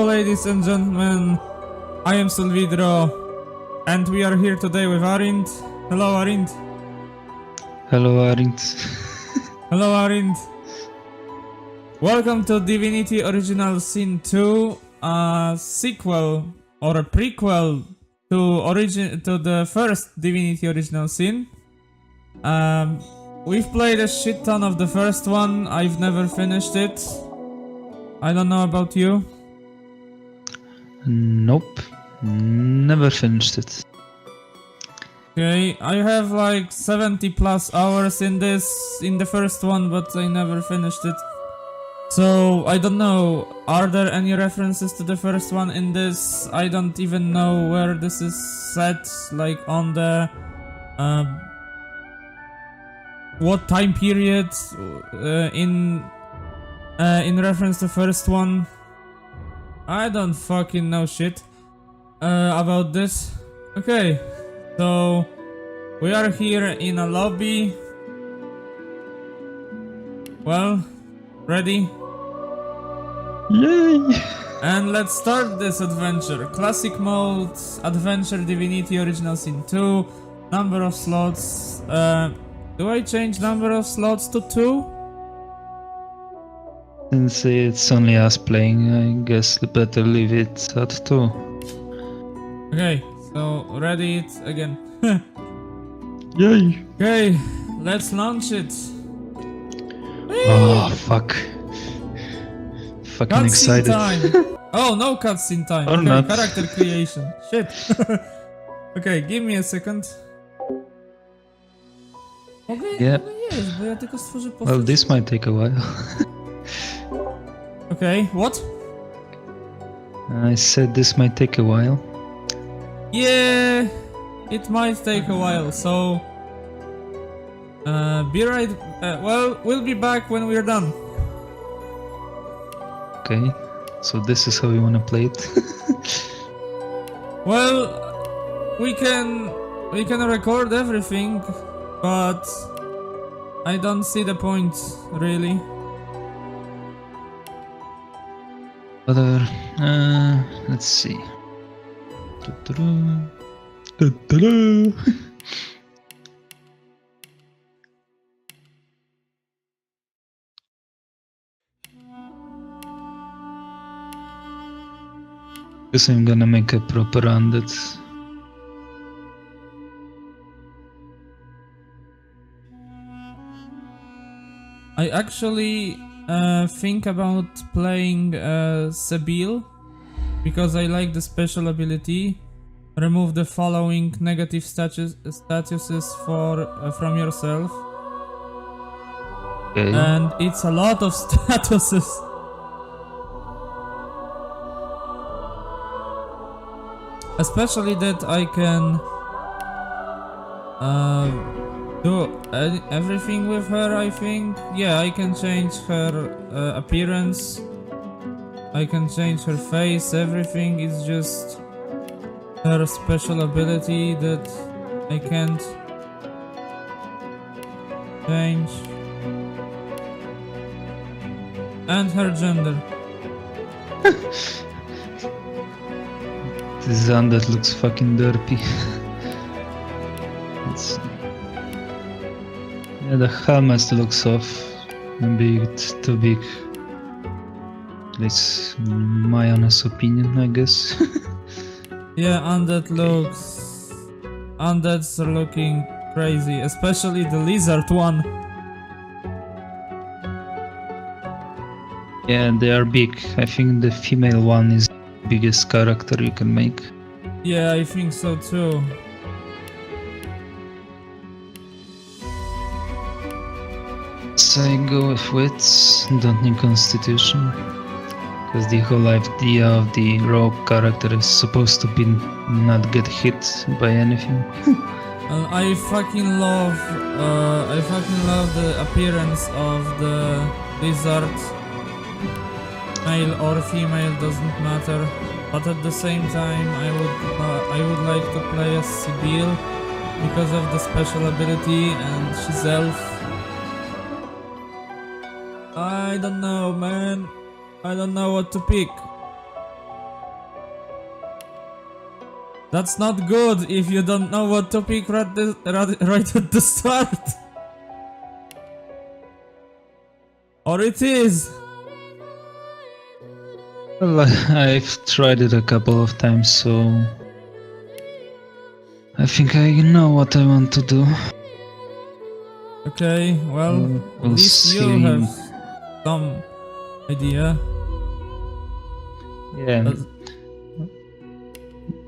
Hello ladies and gentlemen, I am Solvidro, and we are here today with Arint. Hello Arint. Hello Arint. Hello Arint. Welcome to Divinity Original Sin 2, a sequel or a prequel to the first Divinity Original Sin. We've played a shit ton of the first one. I've never finished it. I don't know about you. Nope, never finished it. Okay, I have like 70 plus hours in the first one, but I never finished it. So, I don't know, are there any references to the first one in this? I don't even know where this is set, like on the... what time period in reference to first one. I don't fucking know shit about this. Okay, so we are here in a lobby. Well, ready? Yay! And let's start this adventure. Classic mode, adventure, Divinity Original Sin 2, number of slots. Do I change number of slots to 2? Since it's only us playing, I guess we better leave it at 2. Okay, so ready it again. Yay! Okay, let's launch it. Oh, fuck. Fucking Cutscene excited. time. Oh, no cutscene time. Or Okay, not. character creation. Shit. Okay, give me a second. Yeah. Jest, bo ja tylko stworzę postać. Well, this might take a while. Okay, what? I said this might take a while. Yeah, it might take a while, so... be right... well, we'll be back when we're done. Okay, so this is how you wanna play it? Well, we can record everything, but I don't see the point, really. Whatever. Let's see. Guess I'm gonna make a proper undead. I actually think about playing Sebil because I like the special ability. Remove the following negative statuses from yourself. Okay. And it's a lot of statuses. Especially that I can do everything with her, I think. Yeah, I can change her appearance. I can change her face, everything. It's just her special ability that I can't change. And her gender. This undead looks fucking derpy. Let's see. Yeah, the helmet looks off. Maybe it's too big. It's my honest opinion, I guess. Yeah, undeads are looking crazy, especially the lizard one. Yeah, they are big. I think the female one is the biggest character you can make. Yeah, I think so too. So I go with wits, don't need constitution. Because the whole idea of the rogue character is supposed to be not get hit by anything. I fucking love the appearance of the lizard. Male or female doesn't matter, but at the same time I would like to play as Sibyl because of the special ability, and she's elf. I don't know, man. I don't know what to pick. That's not good if you don't know what to pick right at the start. Or it is. Well, I've tried it a couple of times, so I think I know what I want to do. Okay, well, at We'll least you see. have some idea. Yeah.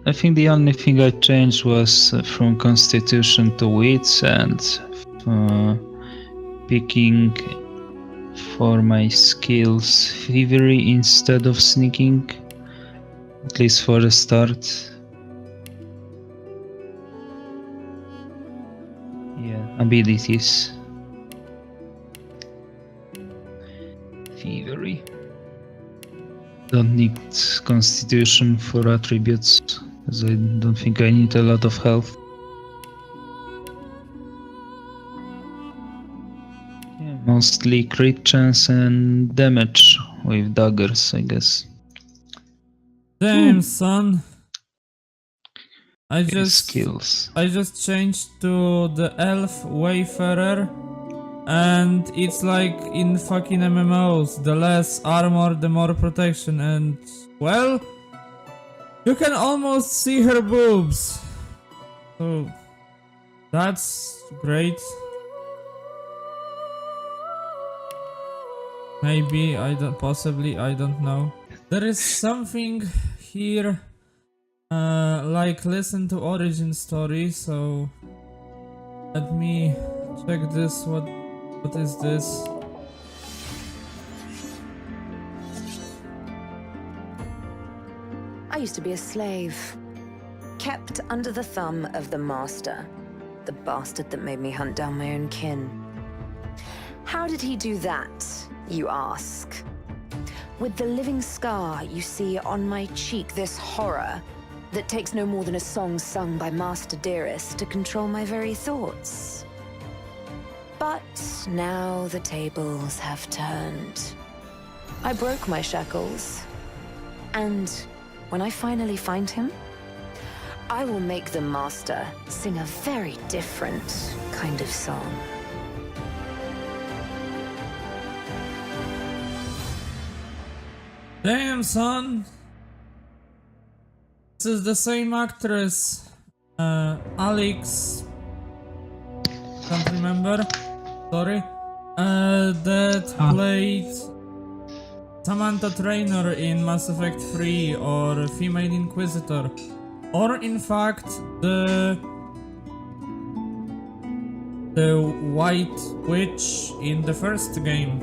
I think the only thing I changed was from Constitution to Wits and picking for my skills Thievery instead of Sneaking, at least for the start. Yeah, abilities. Thievery. Don't need Constitution for attributes, because I don't think I need a lot of health. Yeah, mostly crit chance and damage with daggers, I guess. Damn, son. I Skills. just changed to the Elf Wayfarer, and it's like in fucking MMOs. The less armor, the more protection, and well, you can almost see her boobs. So that's great. Maybe, possibly, I don't know. There is something here, like listen to origin story, so let me check this, what is this? I used to be a slave, kept under the thumb of the master, the bastard that made me hunt down my own kin. How did he do that, you ask? With the living scar you see on my cheek, this horror that takes no more than a song sung by Master Dearest to control my very thoughts. But now the tables have turned. I broke my shackles, and when I finally find him, I will make the Master sing a very different kind of song. Damn, son! This is the same actress, Alex. Can't remember. Sorry. That played Samantha Traynor in Mass Effect 3, or Female Inquisitor, or in fact the White Witch in the first game.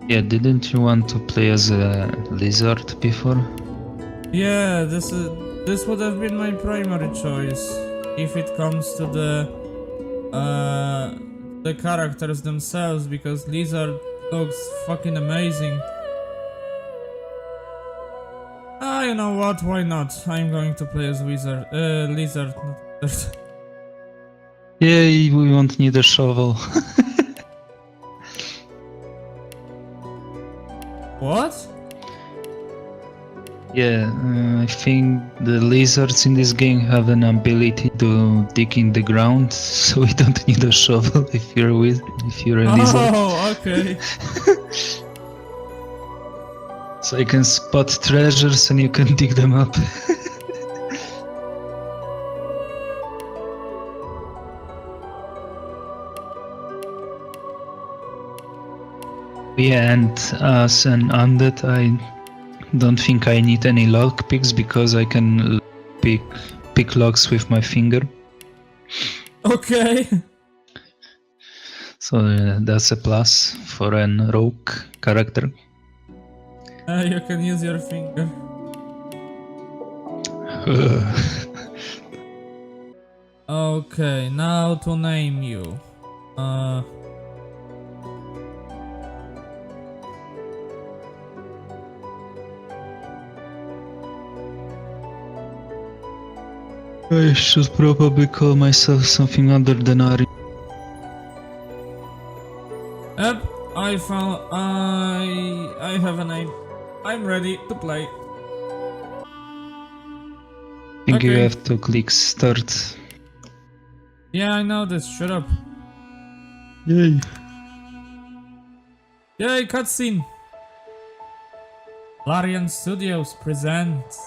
Yeah, didn't you want to play as a lizard before? Yeah, this would have been my primary choice if it comes to the characters themselves, because Lizard looks fucking amazing. Ah, you know what? Why not? I'm going to play as Lizard, not Wizard. Yeah, we won't need a shovel. What? Yeah, I think the lizards in this game have an ability to dig in the ground, so we don't need a shovel if you're a lizard. Oh, okay. So you can spot treasures and you can dig them up. Yeah, and as an undead, I don't think I need any lock picks because I can pick locks with my finger. Okay. So that's a plus for an rogue character. You can use your finger. Okay, now to name you. I should probably call myself something other than Arint. Yep, I have a name. I'm ready to play. think you Okay. have to click start. Yeah, I know this. Shut up. Yay. Yay, cutscene. Larian Studios presents.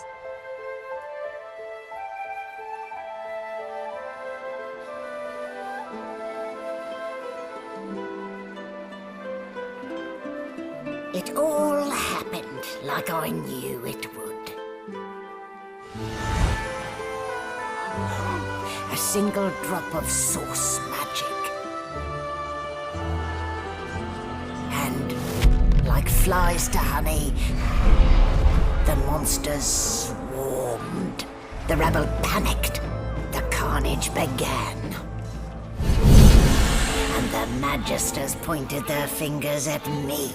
It all happened like I knew it would. A single drop of source magic. And like flies to honey, the monsters swarmed. The rebel panicked. The carnage began. And the magisters pointed their fingers at me.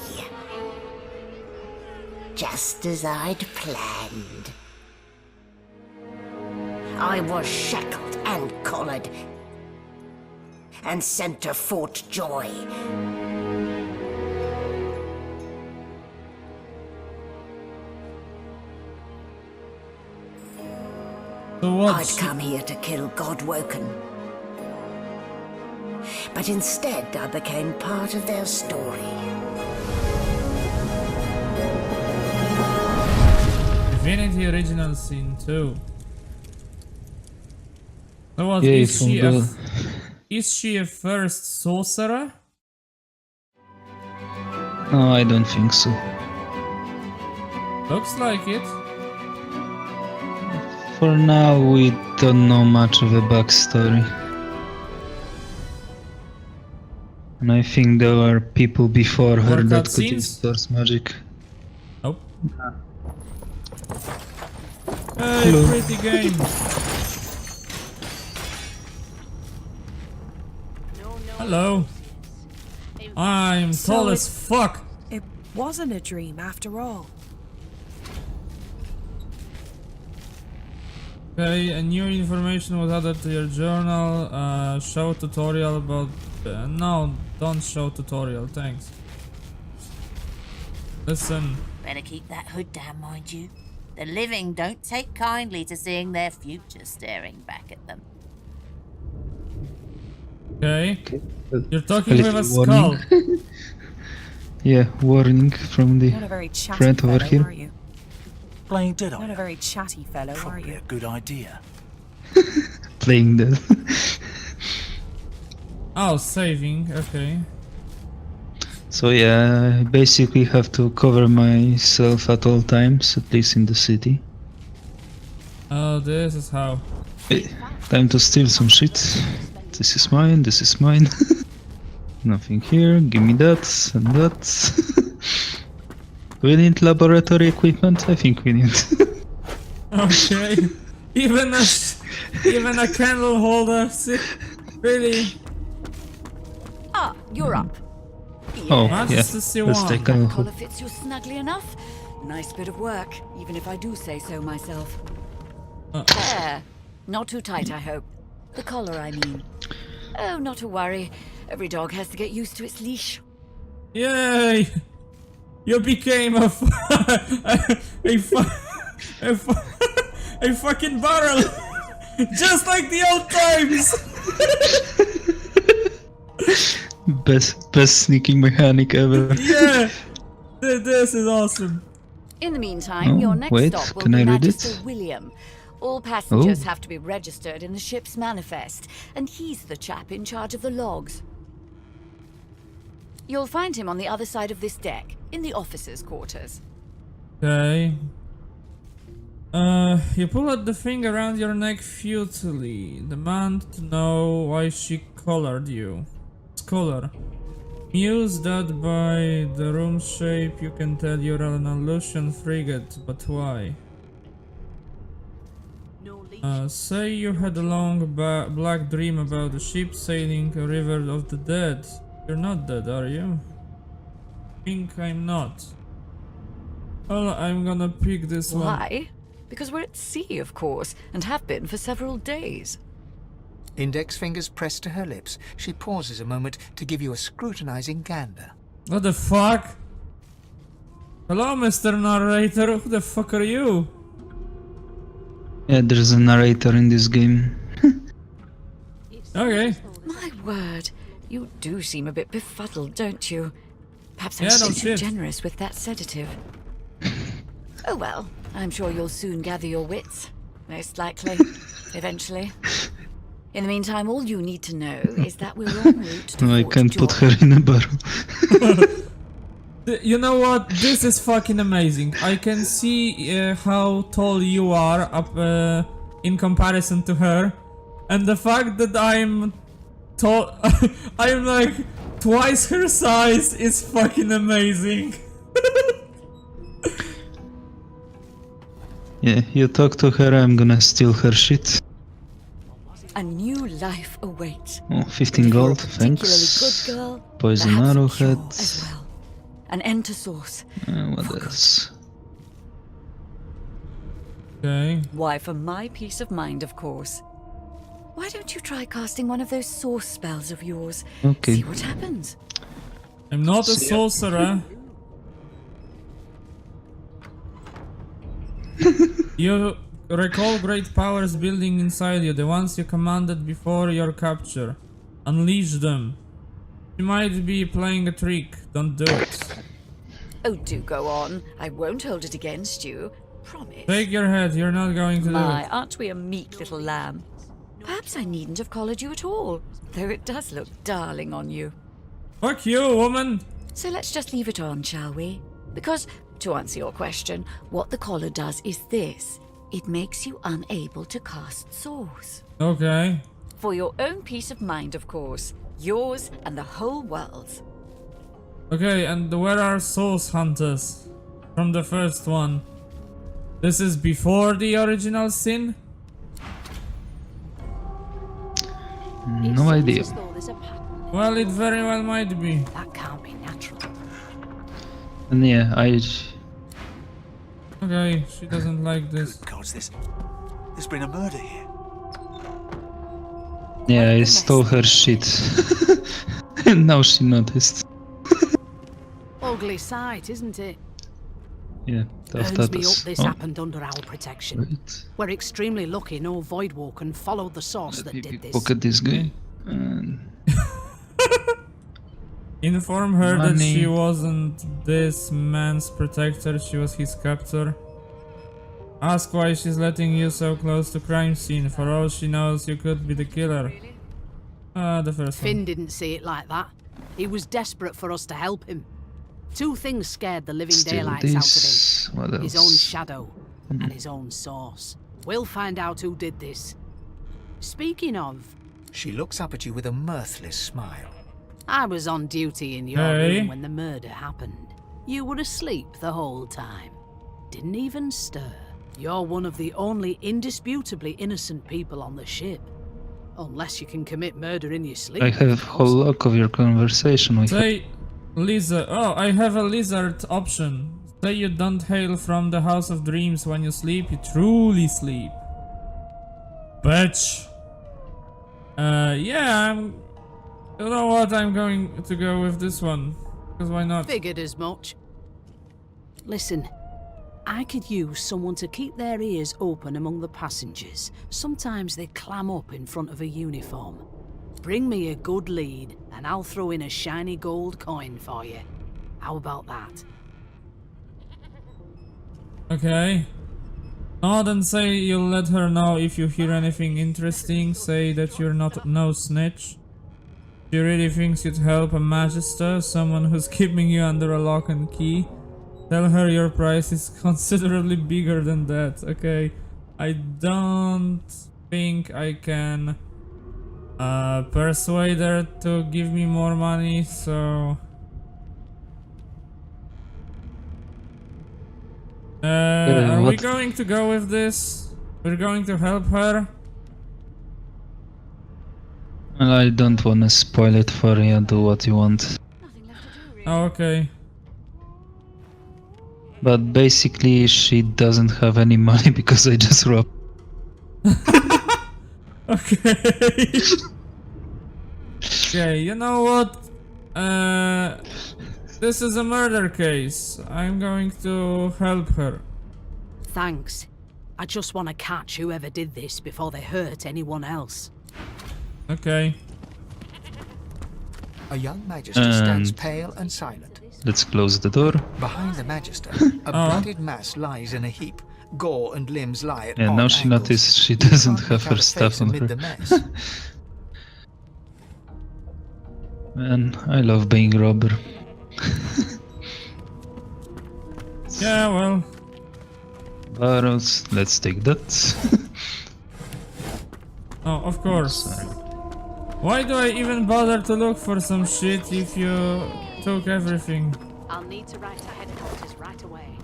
Just as I'd planned. I was shackled and collared and sent to Fort Joy. So what? I'd come here to kill Godwoken. But instead I became part of their story. Divinity original scene 2. So what, Yay, is she a first sorcerer? No, I don't think so. Looks like it. For now, we don't know much of a backstory. And I think there were people before her More that could cutscenes? use source magic. Nope. Hey, Hello. pretty game. Hello. I'm So tall it- as fuck. It wasn't a dream after all. Okay, a new information was added to your journal. Show tutorial about... no, don't show tutorial, thanks. Listen. Better keep that hood down, mind you. The living don't take kindly to seeing their future staring back at them. Okay. A You're talking with a little skull. warning. Yeah, warning from the Not a very chatty friend fellow, over here. are you? Playing Dead Not a Eye. very chatty fellow, are Probably you? a good idea. Playing that. Oh, saving, okay. So yeah, I basically have to cover myself at all times, at least in the city. Oh, this is how. Hey, time to steal some shit. This is mine, this is mine. Nothing here, give me that and that. We need laboratory equipment? I think we need. Okay. even a candle holder. Really? Ah, you're up. Oh, That's yeah, just the let's one. take a Collar fits you snugly enough. Nice bit of work, even if I do say so myself. There. Not too tight, I hope. The collar, I mean. Oh, not to worry. Every dog has to get used to its leash. Yay! You became a fucking barrel, just like the old times. best sneaking mechanic ever. Yeah, this is awesome. In the meantime, Oh, your next wait, stop will can be I read Magister it? William. All passengers Oh. have to be registered in the ship's manifest, and he's the chap in charge of the logs. You'll find him on the other side of this deck, in the officers' quarters. Okay. You pull out the thing around your neck futilely. Demand to know why she collared you. Scholar. Muse that by the room shape you can tell you're an Aleutian frigate, but why? Say you had a long black dream about a ship sailing a river of the dead. You're not dead, are you? Think I'm not. Well, I'm gonna pick this one. Why? Because we're at sea, of course, and have been for several days. Index fingers pressed to her lips, she pauses a moment to give you a scrutinizing gander. What the fuck? Hello, Mr. Narrator. Who the fuck are you? Yeah, there's a narrator in this game. Okay. My word, you do seem a bit befuddled, don't you? Perhaps I'm Yeah, no too shit. generous with that sedative. Oh well, I'm sure you'll soon gather your wits. Most likely. Eventually. In the meantime, all you need to know is that we're en route to No, I Fort can't put Joy. her in a barrel. You know what? This is fucking amazing. I can see how tall you are up in comparison to her, and the fact that I'm tall, I'm like twice her size is fucking amazing. Yeah, you talk to her, I'm gonna steal her shit. A new life awaits. Oh, 15 If you're a gold, particularly thanks. good girl, Poison perhaps a arrowhead. cure as well. An end to source. What else? Okay. Why, for my peace of mind, of course. Why don't you try casting one of those source spells of yours? Okay. See what happens. I'm not a sorcerer. You recall great powers building inside you, the ones you commanded before your capture. Unleash them. You might be playing a trick, don't do it. Oh, do go on. I won't hold it against you. Promise. Shake your head, you're not going to do My, it. aren't we a meek little lamb? Perhaps I needn't have collared you at all, though it does look darling on you. Fuck you, woman! So let's just leave it on, shall we? Because, to answer your question, what the collar does is this. It makes you unable to cast source. Okay. For your own peace of mind, of course. Yours and the whole world's. Okay, and where are source hunters? From the first one. This is before the original sin? No idea. Well, it very well might be. That can't be natural. And yeah, Okay, she doesn't like this. Good gods, there's been a murder here. I stole her shit. And now she noticed. Ugly sight, isn't it? Yeah, Burns me up this happened under our protection. Right. We're extremely lucky no Voidwalker followed the source Let that me did this. pickpocket this guy. And Inform her that Money. she wasn't this man's protector, she was his captor. Ask why she's letting you so close to crime scene. For all she knows, you could be the killer. The first Finn one. didn't see it like that. He was desperate for us to help him. Two things scared the living steal daylights out of this. What him. His own else? shadow and his own source. We'll find out who did this. Speaking of, She looks up at you with a mirthless smile. I was on duty in your Hey. room when the murder happened. You were asleep the whole time. Didn't even stir. You're one of the only indisputably innocent people on the ship. Unless you can commit murder in your sleep. I have a whole log of your conversation with her. Say lizard. Oh, I have a lizard option. Say you don't hail from the House of Dreams when you sleep, you truly sleep. Bitch. Yeah, you know what? I'm going to go with this one. Because why not? Figured as much. Listen, I could use someone to keep their ears open among the passengers. Sometimes they clam up in front of a uniform. Bring me a good lead, and I'll throw in a shiny gold coin for you. How about that? Okay. Nod and say you'll let her know if you hear anything interesting. Say that you're not no snitch. She really thinks you'd help a magister, someone who's keeping you under a lock and key. Tell her your price is considerably bigger than that. Okay. I don't think I can persuade her to give me more money, so are we what? going to go with this? We're going to help her? Well, I don't wanna spoil it for you, do what you want. Oh, okay. But basically she doesn't have any money because I just robbed. Okay. Okay, you know what? This is a murder case. I'm going to help her. Thanks. I just want to catch whoever did this before they hurt anyone else. Okay. A young magister stands pale and silent. Let's close the door. Behind the magister, a bloodied mass lies in a heap. Gore and limbs lie at Yeah, odd now she angles. noticed she You doesn't can't have make her out a stuff face on amid her. the mess. Man, I love being a robber. Yeah, well. Barrels, let's take that. Oh, of course. Sorry. Why do I even bother to look for some shit if you took everything? I'll need to write to headquarters right away.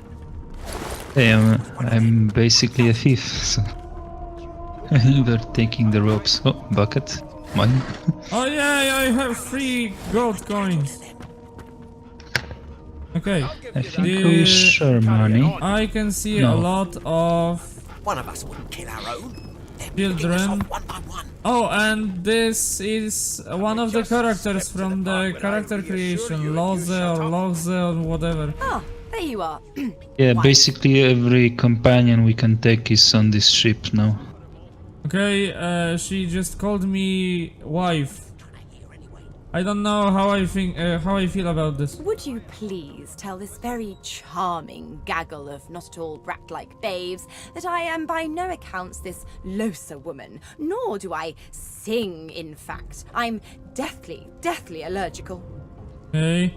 Hey, I'm basically a thief, so they're taking the ropes. Oh, bucket, mine. Oh yeah, I have 3 gold coins. Okay. I think we share money. I can see No. a lot of One of us wouldn't kill our own. children. One by one. Oh, and this is one of the characters from the character creation, Loze or Loze or whatever. Oh, there you are. Yeah, basically every companion we can take is on this ship now. Okay, she just called me wife. I don't know how I feel about this. Would you please tell this very charming gaggle of not at all brat-like babes that I am by no accounts this Losa woman, nor do I sing, in fact. I'm deathly allergical. Okay.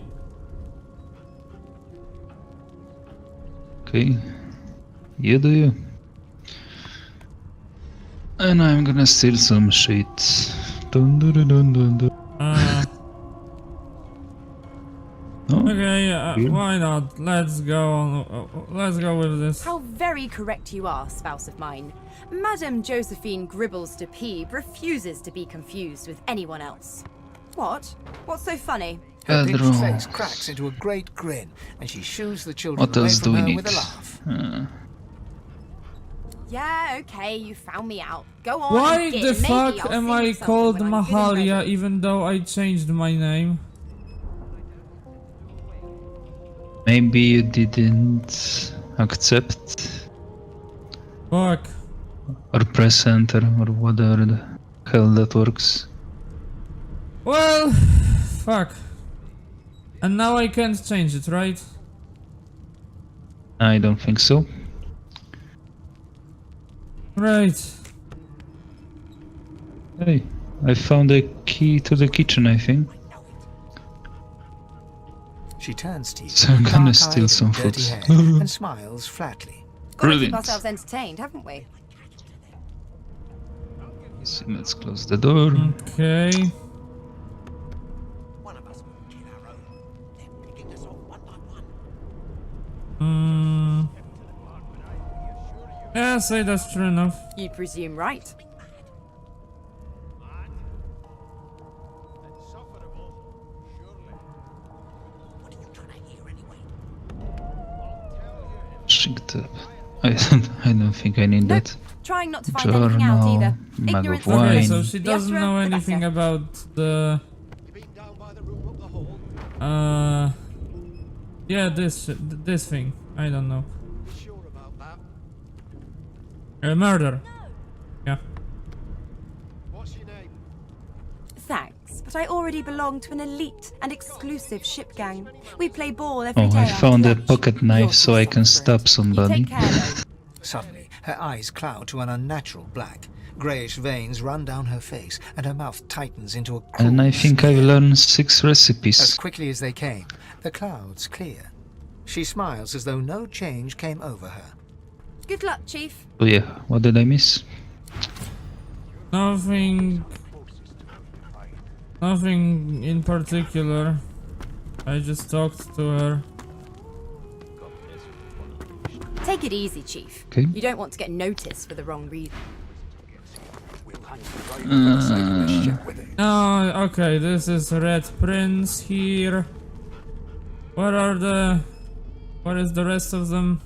Okay, you do you. And I'm gonna steal some shit. Dun, dun, dun, dun, dun, dun. Oh, Okay, weird. why not? Let's go on. Let's go with this. How very correct you are, spouse of mine. Madame Josephine Gribbles de Peeb refuses to be confused with anyone else. What? What's so funny? Her pinched Pedro. face cracks into a great grin, and she shoos the children What away else do from we her need? with a laugh. Yeah, okay, you found me out. Go on. Why and git. the Maybe fuck I'll am sing I you something called when I'm good and Mahalia ready. even though I changed my name? Maybe you didn't accept Fuck. or press enter or whatever the hell that works. Well, fuck. And now I can't change it, right? I don't think so. Right. Hey, I found a key to the kitchen, I think. She turns to you, So I'm gonna dark-eyed steal and some dirty food. hair, and smiles flatly. Gotta keep Brilliant. ourselves entertained, haven't we? So let's close the door. Okay. One of us wouldn't kill our own. They're picking us off one by one. Yeah, say that's true enough. You presume right. What are you trying to hear anyway? Shinked up. I don't think I need Nope. that. Trying not to find anything out Journal, either. mug of Ignorance wine. Okay, so she The doesn't utterer, know the anything better. about the... Yeah, this thing. I don't know. Murder. Yeah. Thanks, but I already belong to an elite and exclusive ship gang. We play ball every Oh, day I after found a lunch. pocket knife You're so I can separate. stab somebody. You take care, though. Suddenly, her eyes cloud to an unnatural black. Greyish veins run down her face, and her mouth tightens into a cruel And I think I've sneer. learned 6 As recipes. quickly as they came, the clouds clear. She smiles as though no change came over her. Good luck, Chief. Oh yeah, what did I miss? Nothing in particular. I just talked to her. Take it easy, Chief. Okay. You don't want to get noticed for the wrong reason. Oh, okay, this is Red Prince here. Where is the rest of them?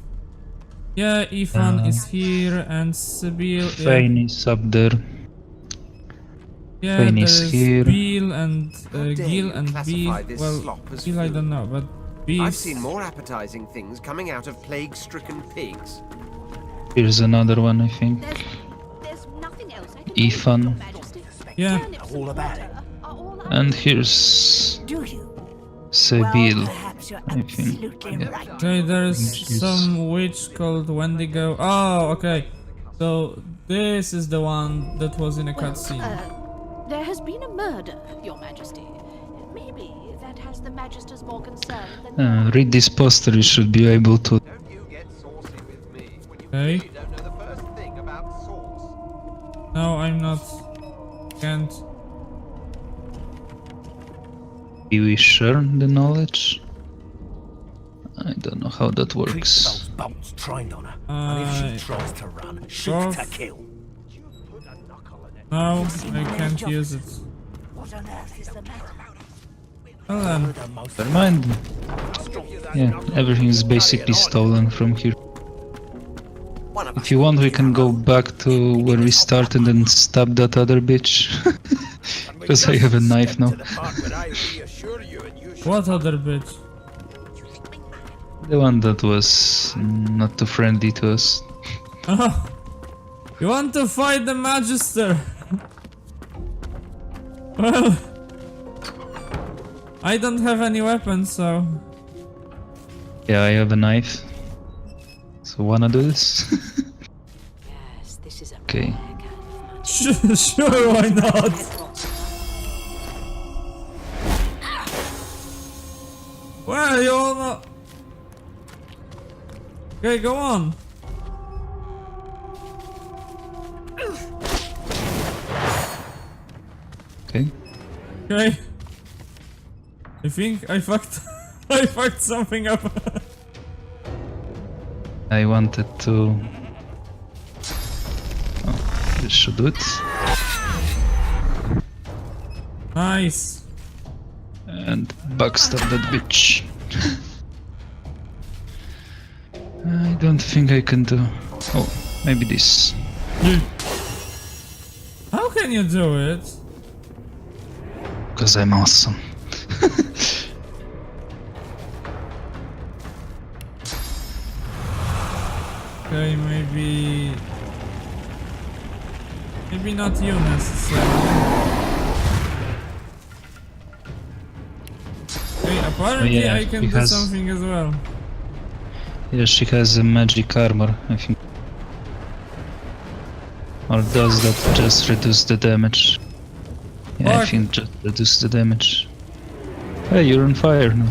Yeah, Ethan is here and Sibyl. Fane is up there. Yeah, Fane there is is here. Bill and dare Gil you and classify Beef. this Well, slop as Gil I food? don't know, but Beef. I've seen more appetizing things coming out of plague-stricken pigs. Here's another one, I think. There's nothing else I can Ethan. do, Your Majesty. Yeah. All about it. And here's Do you? Sabil, Perhaps you're I think. absolutely Yeah. right. Okay, there's Yes. some witch called Wendigo. Oh, okay. So this is the one that was in a cutscene. There has been a murder, Your Majesty. Maybe that has the Magisters more concerned than... Read this poster, you should be able to. Don't you get saucy with me when you Okay. really don't know the first thing about sauce. No, I'm not. Can't. Do we share the knowledge? I don't know how that Keep works. those bolts trained on her. And if she tries to run, shoot to kill. No, I can't use it. What on earth is the matter? Well then. Never mind. Yeah, everything is basically stolen from here. One of If you want, we can go back to where we started and stab that other bitch. Because I have a knife now. What other bitch? The one that was not too friendly to us. Oh, you want to fight the Magister? Well, I don't have any weapons, so... Yeah, I have a knife. So wanna do this? Yes, this is a Okay. rare kind of magic. Sure, why not? Well, you all know... Okay, go on. Okay. Okay. I think I fucked... I fucked something up. I wanted to... Oh, this should do it. Nice. And backstab that bitch. I don't think I can do... Oh, maybe this. How can you do it? Because I'm awesome. Okay, maybe... Maybe not you necessarily. Okay, apparently yeah, I can do because- something as well. Yeah, she has a magic armor, I think. Or does that just reduce the damage? Yeah, I Fuck. think just reduce the damage. Hey, you're on fire now.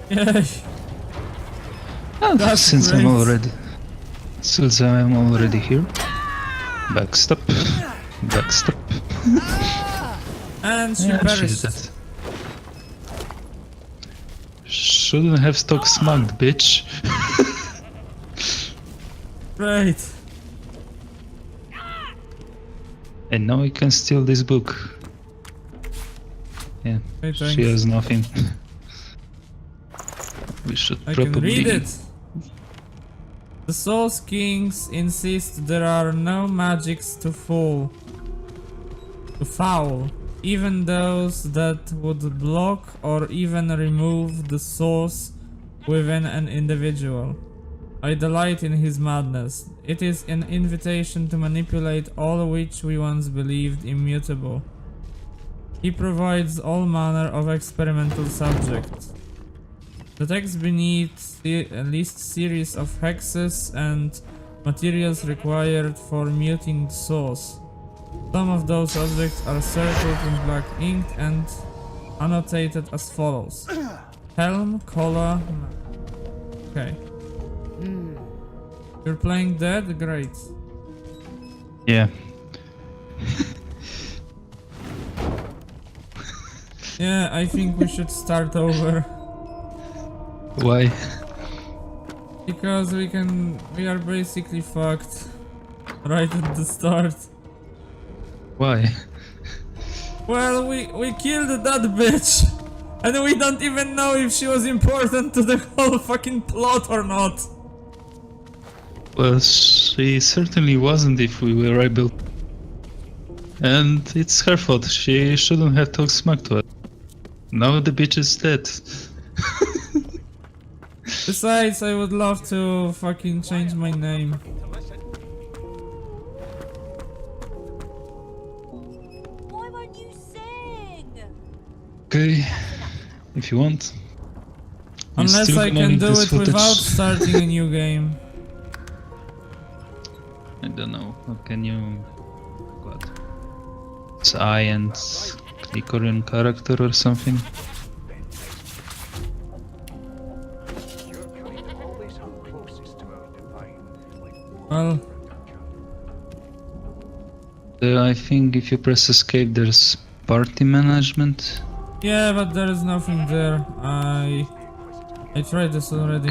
Yeah. Oh, That's since great. I'm already here. Backstep. Backstep. And she Yeah, perished. she's dead. Shouldn't have stuck smugged, bitch. Right. And now we can steal this book. Yeah, Hey, she thanks. has nothing. We should I can probably... read it. The Souls Kings insist there are no magics to foul, even those that would block or even remove the source within an individual. I delight in his madness. It is an invitation to manipulate all which we once believed immutable. He provides all manner of experimental subjects. The text beneath lists series of hexes and materials required for muting the source. Some of those objects are circled in black ink and annotated as follows. Helm, collar... Okay. You're playing dead? Great. Yeah. Yeah, I think we should start over. Why? Because we are basically fucked. Right at the start. Why? Well, we killed that bitch. And we don't even know if she was important to the whole fucking plot or not. Well, she certainly wasn't if we were able. And it's her fault. She shouldn't have talked smack to us. Now the bitch is dead. Besides, I would love to fucking change my name. Why won't you sing? Okay, if you want. I'm Unless still I gonna can need do this it footage. without starting a new game. I don't know. How can you? What? It's I and the Korean character or something. Well, I think if you press escape, there's party management. yeah, but there is nothing there. I tried this already.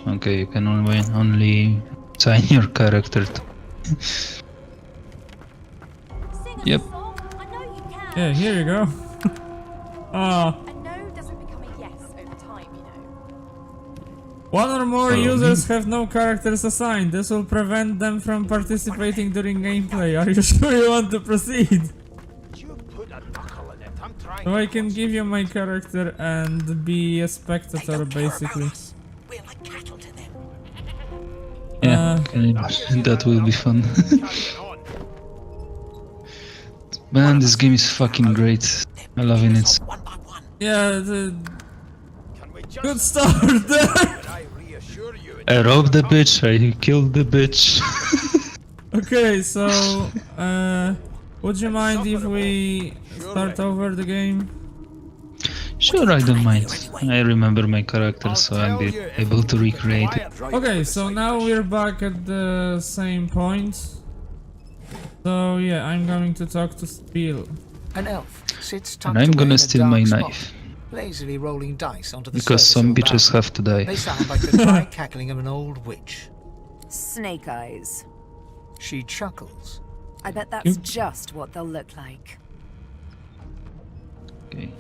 Okay, you can only assign your character to. Yep. Yeah, here you go. Ah. A no doesn't become a yes over time, you know. One or more Follow users have no characters assigned. This will prevent them from participating during gameplay. Are you sure you want to proceed? So I can give you my character and be a spectator, basically. Yeah, that will be fun. Man, this game is fucking great. I'm loving it. Yeah, good start there. I robbed the bitch, I killed the bitch. Okay, so would you mind if we start over the game? Sure, I don't mind. I remember my character, so I'll be able to recreate it. Okay, so now we're back at the same point. So yeah, I'm going to talk to Spiel. An elf sits tucked And I'm away gonna in a steal my dark knife. spot, lazily rolling dice onto the Because surface some of a bitches barrel. have to die. They sound like the dry cackling of an old witch. Snake eyes. She chuckles. I bet that's just what they'll look like. Okay.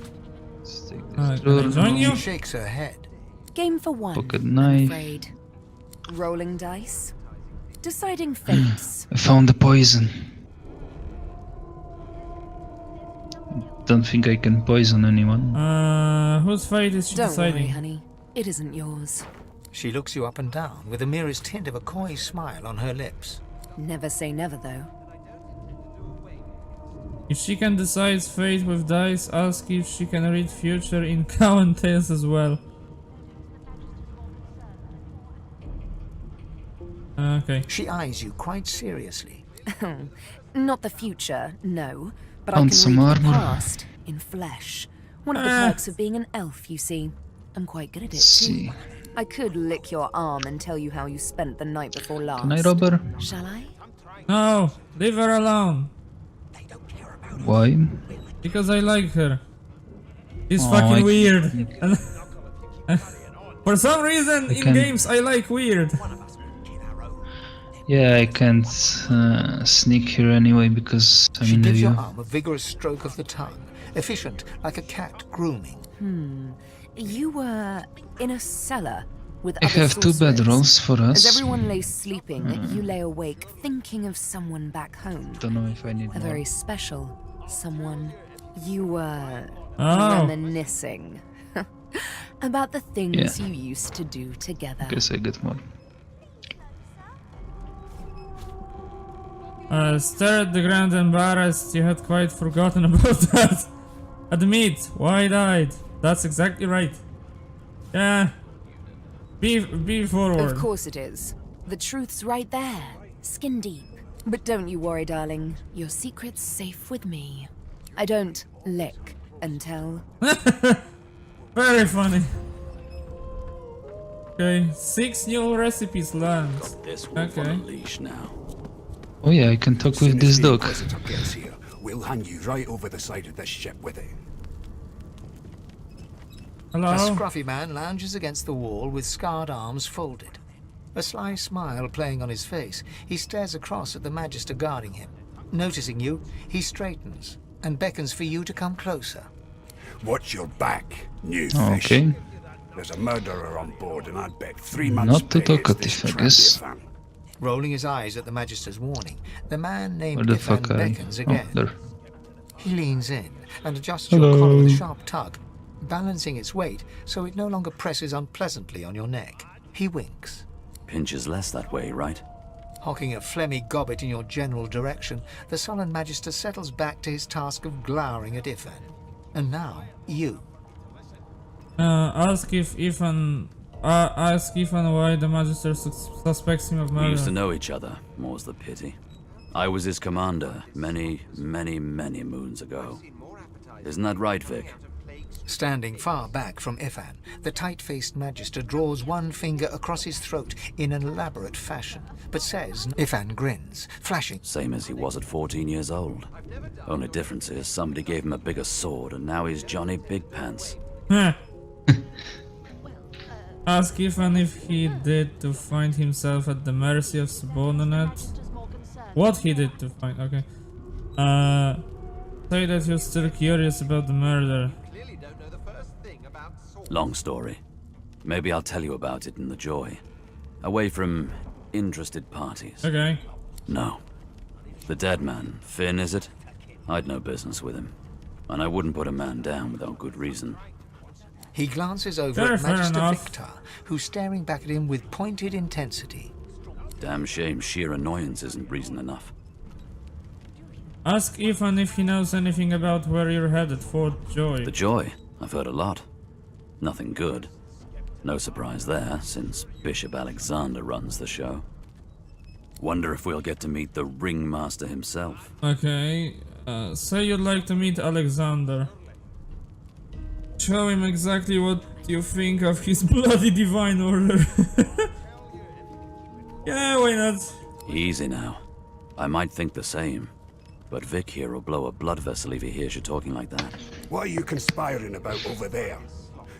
Let's take Alright, this can I drawer. join you? She shakes her head. Game for one, Pocket I'm knife. afraid. Rolling dice. Deciding fates. I found the poison. Don't think I can poison anyone. Whose fate is she Don't worry, deciding? honey. It isn't yours. She looks you up and down with the merest hint of a coy smile on her lips. Never say never, though. If she can decide fate with dice, ask if she can read future in Cow and Tails as well. Okay. She eyes you quite seriously. Not the future, no. But I Found can some read the armor. past in flesh. One of the perks of being an elf, you see. I'm quite good at it, See. too. I could lick your arm and tell you how you spent the night before last. Can I rob her? Shall I? No, leave her alone. Why? Because I like her. She's Oh, fucking I- weird. And for some reason, in can- games, I like weird. Yeah, I can't sneak here anyway because I'm She in the gives your view. arm a vigorous stroke of the tongue, efficient like a cat grooming. You were in a cellar with I other have two sorcerers. bedrolls for As us. everyone lay sleeping, you lay awake thinking of someone back home. Don't know if I need A more. very special someone. You were Oh. reminiscing about the things Yeah. you used to do together. Guess I get more. Stare at the ground embarrassed. You had quite forgotten about that. Admit, wide-eyed. That's exactly right. Yeah. Be forward. Of course it is. The truth's right there, skin deep. But don't you worry, darling. Your secret's safe with me. I don't lick and tell. Very funny. Okay, 6 new recipes learned. Okay. Oh yeah, I can talk with this dog. Here, we'll hand you right over the side of this ship with it. A Hello? scruffy man lounges against the wall with scarred arms folded. A sly smile playing on his face, he stares across at the Magister guarding him. Noticing you, he straightens and beckons for you to come closer. Watch your back, new fish. Okay. There's a murderer on board, and I'd bet 3 months' Not too pay is talkative, this I tramp guess. you found. Rolling his eyes at the Magister's warning, the man named Where the Ifan fuck are you? beckons Oh, again. there. He leans in and adjusts Hello. your collar with a sharp tug, balancing its weight so it no longer presses unpleasantly on your neck. He winks. Pinches less that way, right? Hocking a phlegmy gobbet in your general direction, the sullen Magister settles back to his task of glowering at Ifan. And now, you. Ask Ifan why the Magister suspects him of murder. We used to know each other, more's the pity. I was his commander many, many, many moons ago. Isn't that right, Vic? Standing far back from Ifan, the tight-faced Magister draws one finger across his throat in an elaborate fashion, but says Ifan grins, flashing. Same as he was at 14 years old. Only difference is somebody gave him a bigger sword and now he's Johnny Big Pants. Ask Ifan if he did to find himself at the mercy of subordinate. What he did to find, okay. Say that you're still curious about the murder. Long story. Maybe I'll tell you about it in the Joy. Away from interested parties. Okay. No. The dead man, Finn, is it? I'd no business with him. And I wouldn't put a man down without good reason. He glances over at Magister Victor, who's staring back at him with pointed intensity. Damn shame sheer annoyance isn't reason enough. Ask Ifan if he knows anything about where you're headed, Fort Joy. The Joy? I've heard a lot. Nothing good. No surprise there, since Bishop Alexander runs the show. Wonder if we'll get to meet the ringmaster himself. Okay, say you'd like to meet Alexander. Show him exactly what you think of his bloody divine order. Yeah, why not? Easy now. I might think the same. But Vic here will blow a blood vessel if he hears you talking like that. What are you conspiring about over there?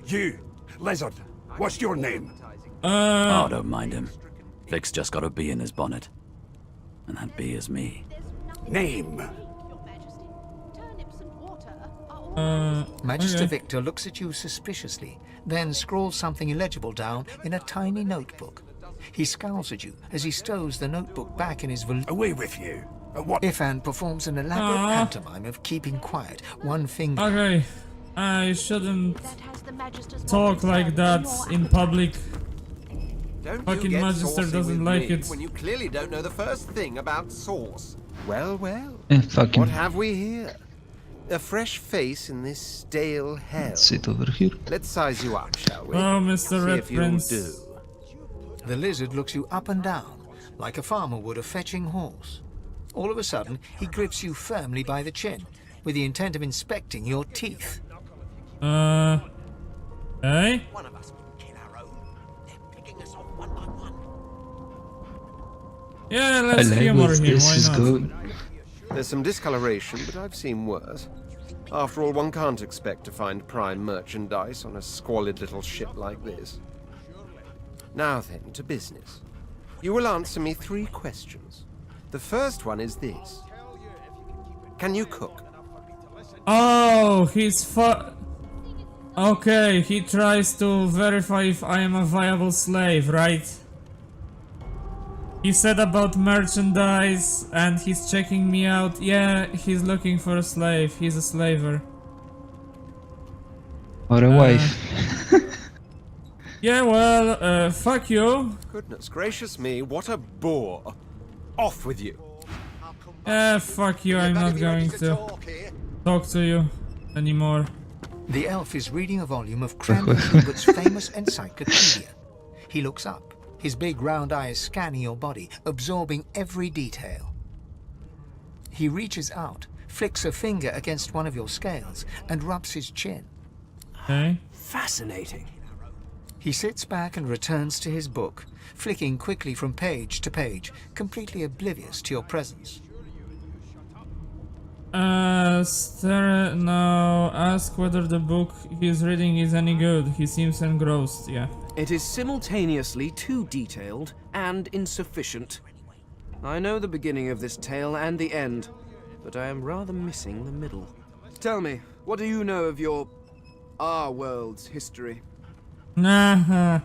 You, Lizard, what's your name? Oh, don't mind him. Vic's just got a bee in his bonnet. And that bee is me. Name? Magister Victor looks at you suspiciously, then scrawls something illegible down in a tiny notebook. He scowls at you as he stows the notebook back in his Away with you. What? Ifan performs an elaborate pantomime of keeping quiet, one finger. Okay, I shouldn't talk like that in public. Fucking Magister doesn't like it. When you clearly don't know the first thing about sauce. Well, well. Fuck him. What have we here? A fresh face in this stale hell. Let's sit over here. Let's size you up, shall we? Oh, Mr. Red Prince. Do. The lizard looks you up and down, like a farmer would a fetching horse. All of a sudden, he grips you firmly by the chin, with the intent of inspecting your teeth. Hey? One of us wouldn't kill our own. They're picking us off one by one. Yeah, let's humor him, why not? There's some discoloration, but I've seen worse. After all, one can't expect to find prime merchandise on a squalid little ship like this. Now then, to business. You will answer me 3 questions. The first one is this. Can you cook? Oh, okay, he tries to verify if I am a viable slave, right? He said about merchandise and he's checking me out. Yeah, he's looking for a slave. He's a slaver. Or a wife. Yeah, well, fuck you. Goodness gracious me, what a bore. Off with you. Fuck you, I'm not going to talk to you anymore. The elf is reading a volume of Cranley Hubert's famous encyclopedia. He looks up, his big round eyes scanning your body, absorbing every detail. He reaches out, flicks a finger against one of your scales, and rubs his chin. Okay. Fascinating. He sits back and returns to his book, flicking quickly from page to page, completely oblivious to your presence. No, ask whether the book he's reading is any good. He seems engrossed, yeah. It is simultaneously too detailed and insufficient. I know the beginning of this tale and the end, but I am rather missing the middle. Tell me, what do you know of our world's history? Nah.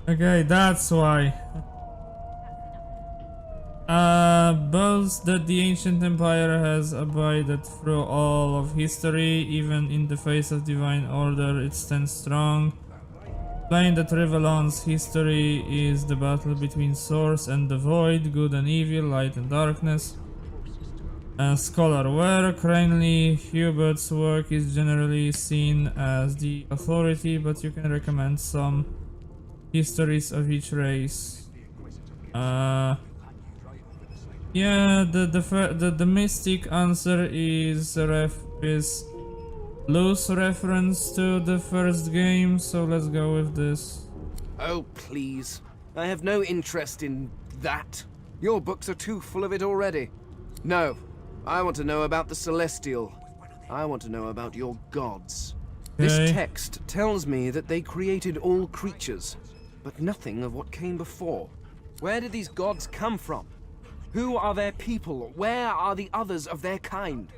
Okay, that's why. Boasts that the ancient empire has abided through all of history, even in the face of divine order, it stands strong. Plain that Revelon's history is the battle between source and the void, good and evil, light and darkness. Scholar work. Cranley Hubert's work is generally seen as the authority, but you can recommend some histories of each race. Yeah, the mystic answer is loose reference to the first game, so let's go with this. Oh, please. I have no interest in that. Your books are too full of it already. No, I want to know about the Celestial. I want to know about your gods. Okay. This text tells me that they created all creatures, but nothing of what came before. Where did these gods come from? Who are their people? Where are the others of their kind?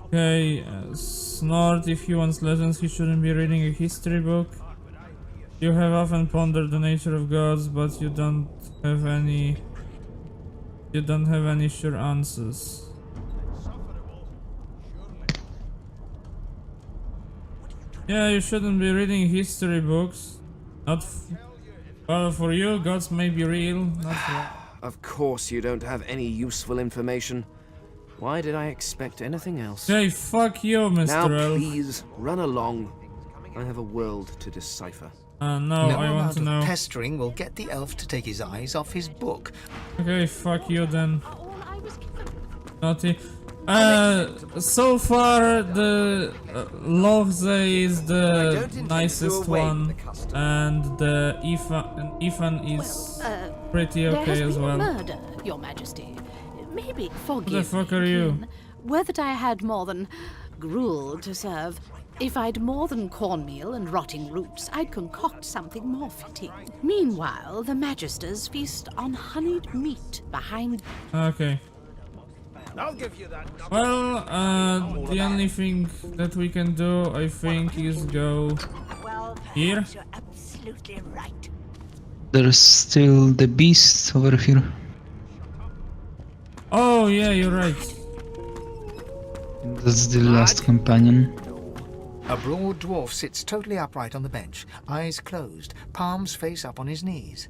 Okay, Snort, if he wants lessons, he shouldn't be reading a history book. You have often pondered the nature of gods, but you don't have any sure answers. Yeah, you shouldn't be reading history books. Well, for you, gods may be real, not for... Of course you don't have any useful information. Why did I expect anything else? Hey, fuck you, Mr. Now Elf. please, run along. I have a world to decipher. No, I want to know. Pestering will get the elf to take his eyes off his book. Okay, fuck you then. Naughty. So far the Lochze is the nicest one, and the Ethan is pretty okay as well. Murder, Your Majesty. Maybe forgive Who the fuck are you? me, whether I had more than gruel to serve. If I'd more than cornmeal and rotting roots, I'd concoct something more fitting. Meanwhile, the Magisters feast on honeyed meat behind... Okay. I'll give you that. Well, the only thing that we can do, I think, is go here. You're absolutely right. There's still the beast over here. Oh yeah, you're right. That's the last companion. A broad dwarf sits totally upright on the bench, eyes closed, palms face up on his knees.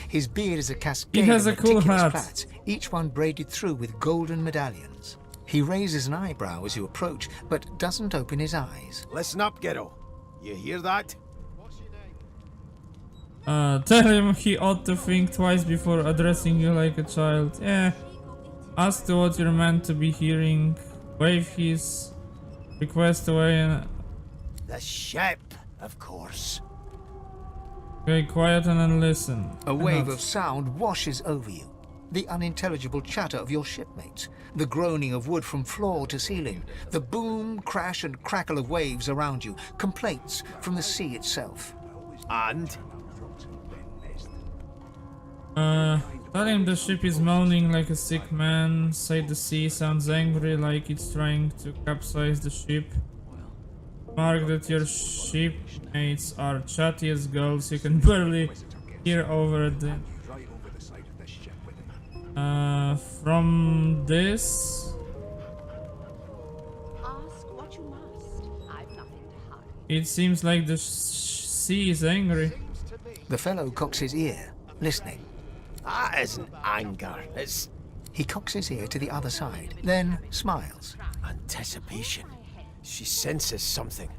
His beard is a cascade He has of a cool meticulous hat. plaits, each one braided through with golden medallions. He raises an eyebrow as you approach, but doesn't open his eyes. Listen up, kiddo. You hear that? Tell him he ought to think twice before addressing you like a child. Yeah. Ask to what you're meant to be hearing. Wave his request away and... The ship, of course. Okay, quiet and then listen. A wave of sound washes over you. The unintelligible chatter of your shipmates, the groaning of wood from floor to ceiling, the boom, crash and crackle of waves around you, complaints from the sea itself. And? Tell him the ship is moaning like a sick man. Say the sea sounds angry like it's trying to capsize the ship. Mark that your shipmates are chatty as gulls. You can barely hear over the... from this... Ask what you must. I've nothing to hide. It seems like the sea is angry. The fellow cocks his ear, listening. That isn't anger, it's... He cocks his ear to the other side, then smiles. anticipation. She senses something.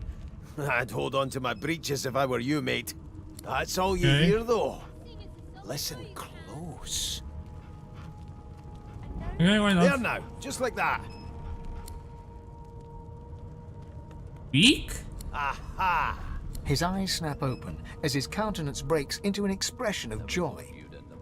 I'd hold on to my breeches if I were you, mate. That's all you hear, though. Listen close. Okay, why not? There now, just like that. Beak? Aha! His eyes snap open as his countenance breaks into an expression of joy.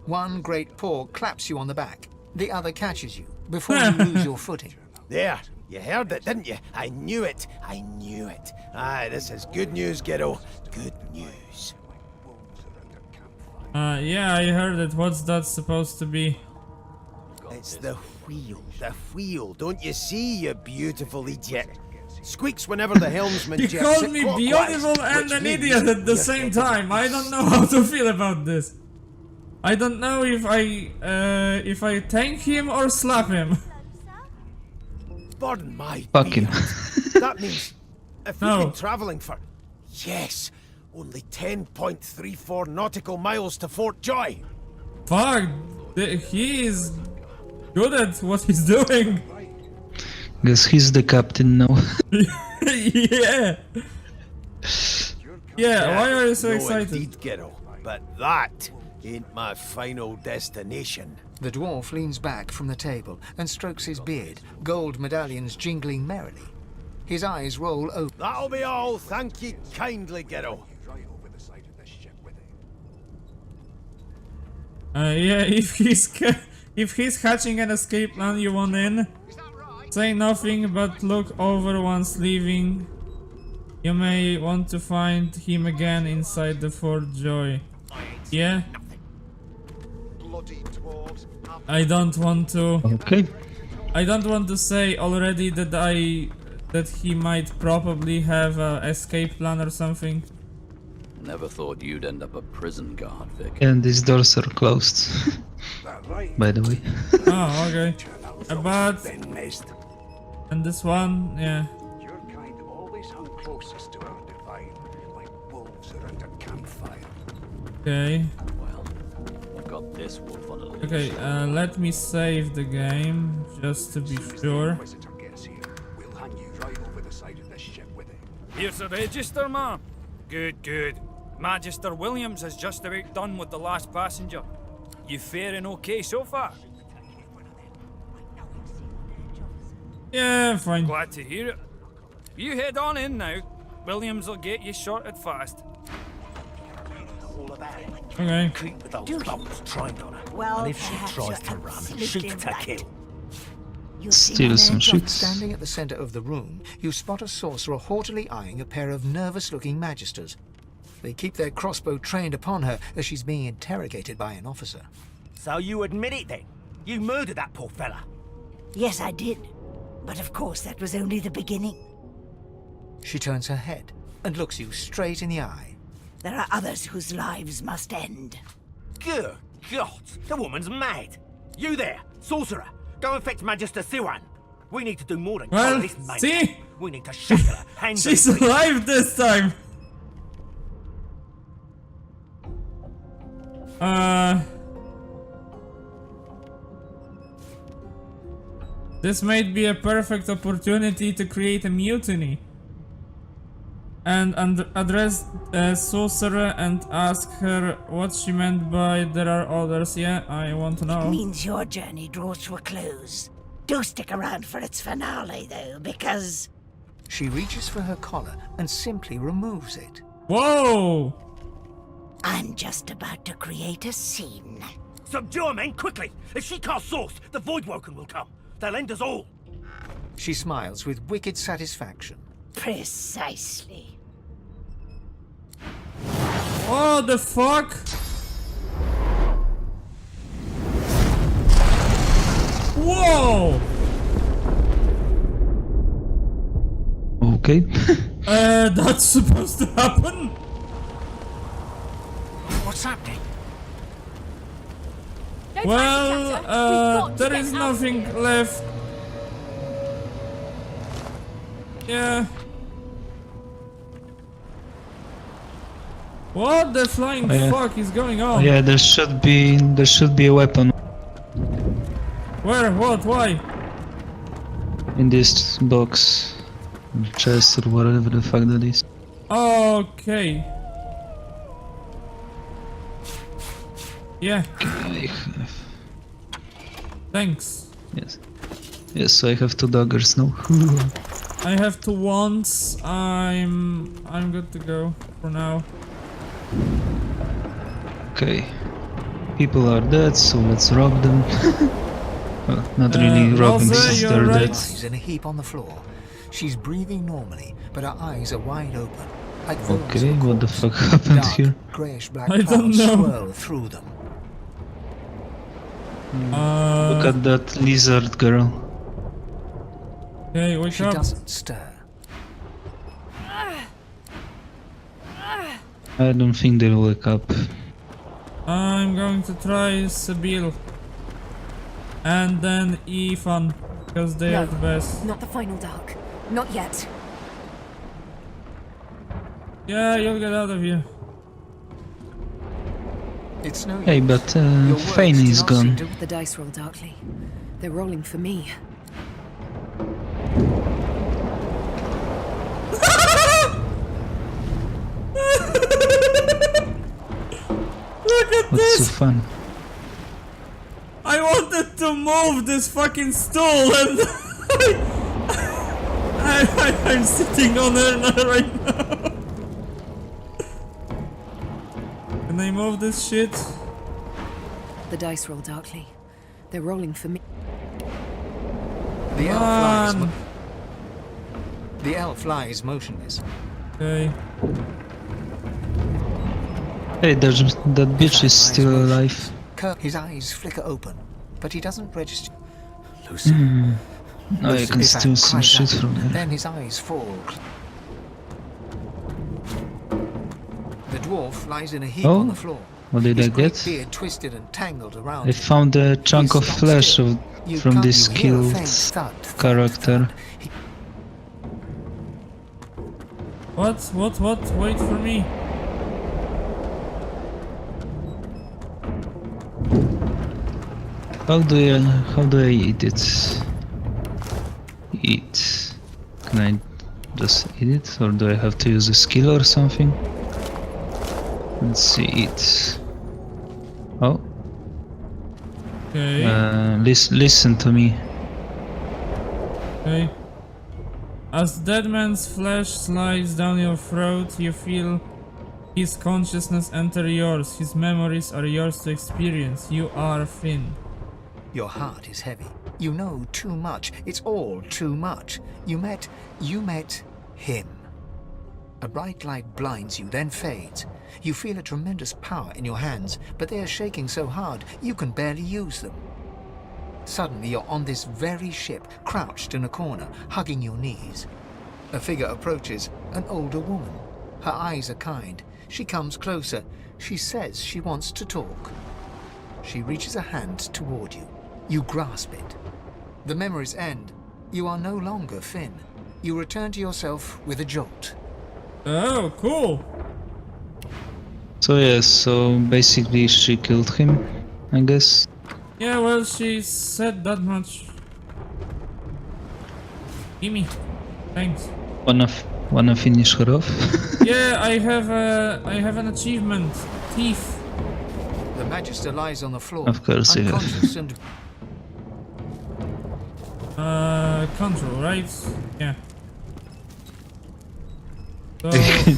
One great paw claps you on the back. The other catches you before you lose your footing. There, you heard it, didn't you? I knew it. I knew it. Aye, this is good news, kiddo. Good news. Yeah, I heard it. What's that supposed to be? It's the wheel. The wheel. Don't you see, you beautiful idiot? Squeaks whenever the helmsman He jerks called it me clockwise, beautiful and which an means idiot at the you're same getting time. I don't know how to feel about this. I don't know if I thank him or slap him. Pardon my Fuck him. That means if we've No. been travelling for, yes, only 10.34 nautical miles to Fort Joy. Fuck, he is good at what he's doing. Guess he's the captain now. Yeah. Yeah, why are you so no, excited? Indeed, Gero, but that ain't my final destination. The dwarf leans back from the table and strokes his beard, gold medallions jingling merrily. His eyes roll open. That'll be all. Thank ye kindly, Gero. Yeah, if he's hatching an escape plan you want in, say nothing but look over once leaving. You may want to find him again inside the Fort Joy. Yeah? I don't want to... Okay. I don't want to say already that he might probably have a escape plan or something. Never thought you'd end up a prison guard, Vic. And these doors are closed. By the way. Oh, okay. But... And this one, yeah. Your kind always hung closest to our divine, like wolves around a campfire. Okay. Well, you've got this wolf on a leash. Okay, let me save the game, just to be sure. We'll hang you right over the side of this ship with it. Here's the register, ma'am. Good, good. Magister Williams has just about done with the last passenger. You faring okay so far? Yeah, fine. Glad to hear it. You head on in now. Williams will get you sorted fast. Okay. Keep with those bolts trained on her. Well, and if she tries to run, shoot to kill. Steal some shoots. Standing at the center of the room, you spot a sorcerer haughtily eyeing a pair of nervous-looking magisters. They keep their crossbow trained upon her as she's being interrogated by an officer. So you admit it then? You murdered that poor fella? Yes, I did. But of course, that was only the beginning. She turns her head and looks you straight in the eye. There are others whose lives must end. Good God, the woman's mad. You there, sorcerer, go and fetch Magister Siwan. We need to do more than Well, collar this mate. see? We need to shackle her, hands She's and feet. alive this time! This might be a perfect opportunity to create a mutiny. And address the sorcerer and ask her what she meant by there are others. Yeah, I want to know. It means your journey draws to a close. Do stick around for its finale, though, because... She reaches for her collar and simply removes it. Whoa! I'm just about to create a scene. Subdue her, men, quickly! If she casts source, the Voidwoken will come. They'll end us all. She smiles with wicked satisfaction. Precisely. What the fuck? Whoa! Okay. That's supposed to happen? What's happening? Well, there is nothing left. Yeah. What the flying Yeah. fuck is going on? Yeah, there should be a weapon Where? What? Why? in this box, chest or whatever the fuck that is. Okay. Yeah. I have. Thanks. Yes. Yes, so I have 2 daggers now. I have 2 wands. I'm good to go for now. Okay. People are dead, so let's rob them. Well, not really robbing Rose, since you're they're right. dead. Lies in a heap on the floor. She's breathing normally, but her eyes are wide open. Like those Okay, of a what the corpse. fuck happened Dark, here? Greyish-black I don't clouds know. swirl through them. Look at that lizard girl. Okay, wake She up. doesn't stir. I don't think they'll wake up. I'm going to try Sibyl. And then Ethan, because they are the best. Not the final dark. Not yet. Yeah, you'll get out of here. It's no Hey, use. but Your words Fane do is not seem gone. to- The dice roll darkly. They're rolling for me. Look at What's so this! fun? I wanted to move this fucking stool and I'm sitting on it right now. Can I move this shit? The dice roll darkly. They're rolling for me. The elf lies. Run. The elf lies motionless. Okay. Hey, that bitch is still alive. His eyes flicker open, but he doesn't register. No, I can steal some shit from there. Then his eyes fall. The dwarf lies in a heap on the floor. What did His I great get? beard twisted and tangled around I him. found a chunk of flesh from this You hear a killed faint thud. character. What? Wait for me. How do I eat it? Eat. Can I just eat it, or do I have to use a skill or something? Let's see. Eat. Oh. Okay. Listen to me. Okay. As dead man's flesh slides down your throat, you feel his consciousness enter yours. His memories are yours to experience. You are Finn. Your heart is heavy. You know too much. It's all too much. You met him. A bright light blinds you, then fades. You feel a tremendous power in your hands, but they are shaking so hard you can barely use them. Suddenly you're on this very ship, crouched in a corner, hugging your knees. A figure approaches, an older woman. Her eyes are kind. She comes closer. She says she wants to talk. She reaches a hand toward you. You grasp it. The memories end. You are no longer Finn. You return to yourself with a jolt. Oh, cool. So yes, so basically she killed him, I guess. Yeah, well, she said that much. Gimme. Thanks. Wanna finish her off? Yeah, I have an achievement. Thief. The Magister lies on the floor, Of course you have. unconscious and Control, right? Yeah. So, you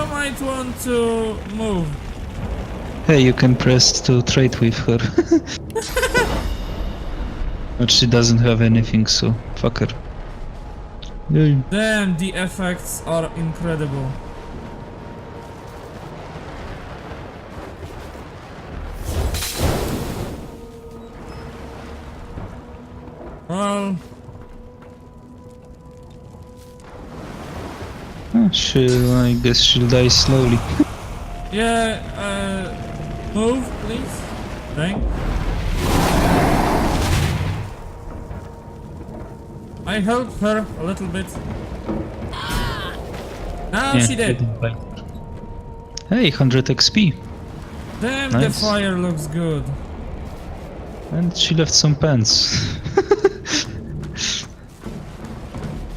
might want to move. Hey, you can press to trade with her. But she doesn't have anything, so fuck her. Yay. Damn, the effects are incredible. Well, I guess she'll die slowly. yeah, move, please. Thank. I helped her a little bit. Now Yeah, she did. didn't bite. Hey, 100 XP. Damn, Nice. the fire looks good. And she left some pants.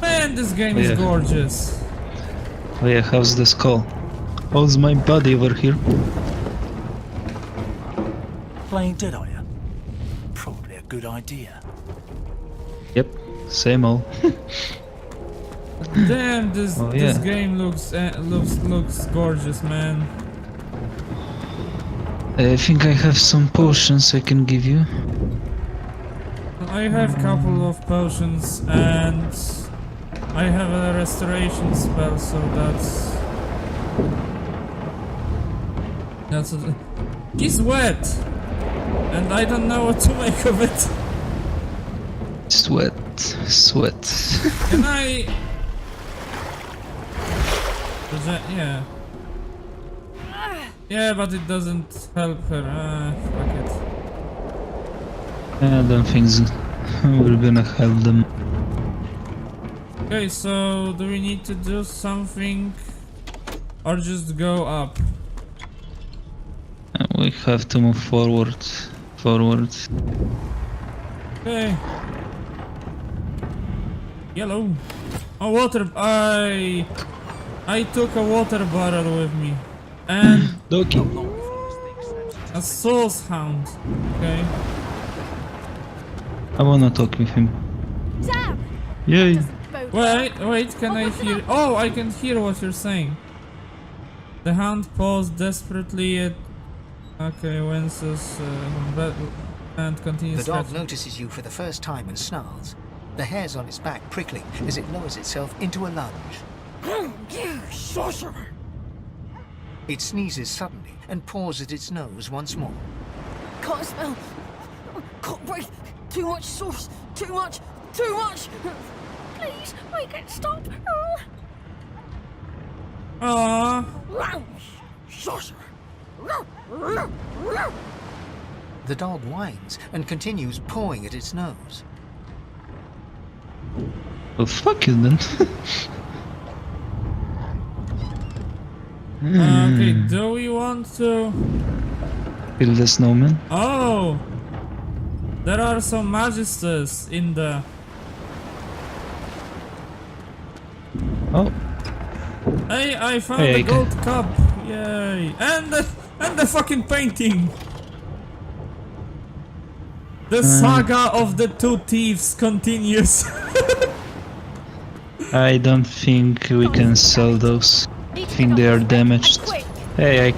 Man, this game is Yeah. gorgeous. Oh yeah, how's the skull? How's my body over here? Playing dead, are you? Probably a good idea. Yep, same old. Damn, this Oh, this yeah. game looks gorgeous, man. I think I have some potions I can give you. I have couple of potions and I have a restoration spell, so that's a, she's wet, and I don't know what to make of it. Sweat. Can I? Yeah. Yeah, but it doesn't help her. Fuck it. I don't think we're gonna help them. Okay, so do we need to do something or just go up? We have to move forward. Okay. Yellow. Oh, water. I took a water bottle with me. And a source hound. Okay. I wanna talk with him. Damn! Yay! Wait, can I hear? Oh, I can hear what you're saying. The hound paused desperately at... Okay, Wences and continues. The dog notices you for the first time and snarls, the hairs on its back prickling as it lowers itself into a lunge. Sorcerer! It sneezes suddenly and paws at its nose once more. Can't smell. Can't breathe. Too much sauce. Too much. Please, make it stop. Sorcerer. The dog whines and continues pawing at its nose. Well, fuck you then. Okay, do we want to... Kill the snowman? Oh! There are some magisters in the... Oh. Hey, I found a gold cup! Yay! And the fucking painting! The saga of the two thieves continues. I don't think we can sell those. I think they are damaged. Hey, I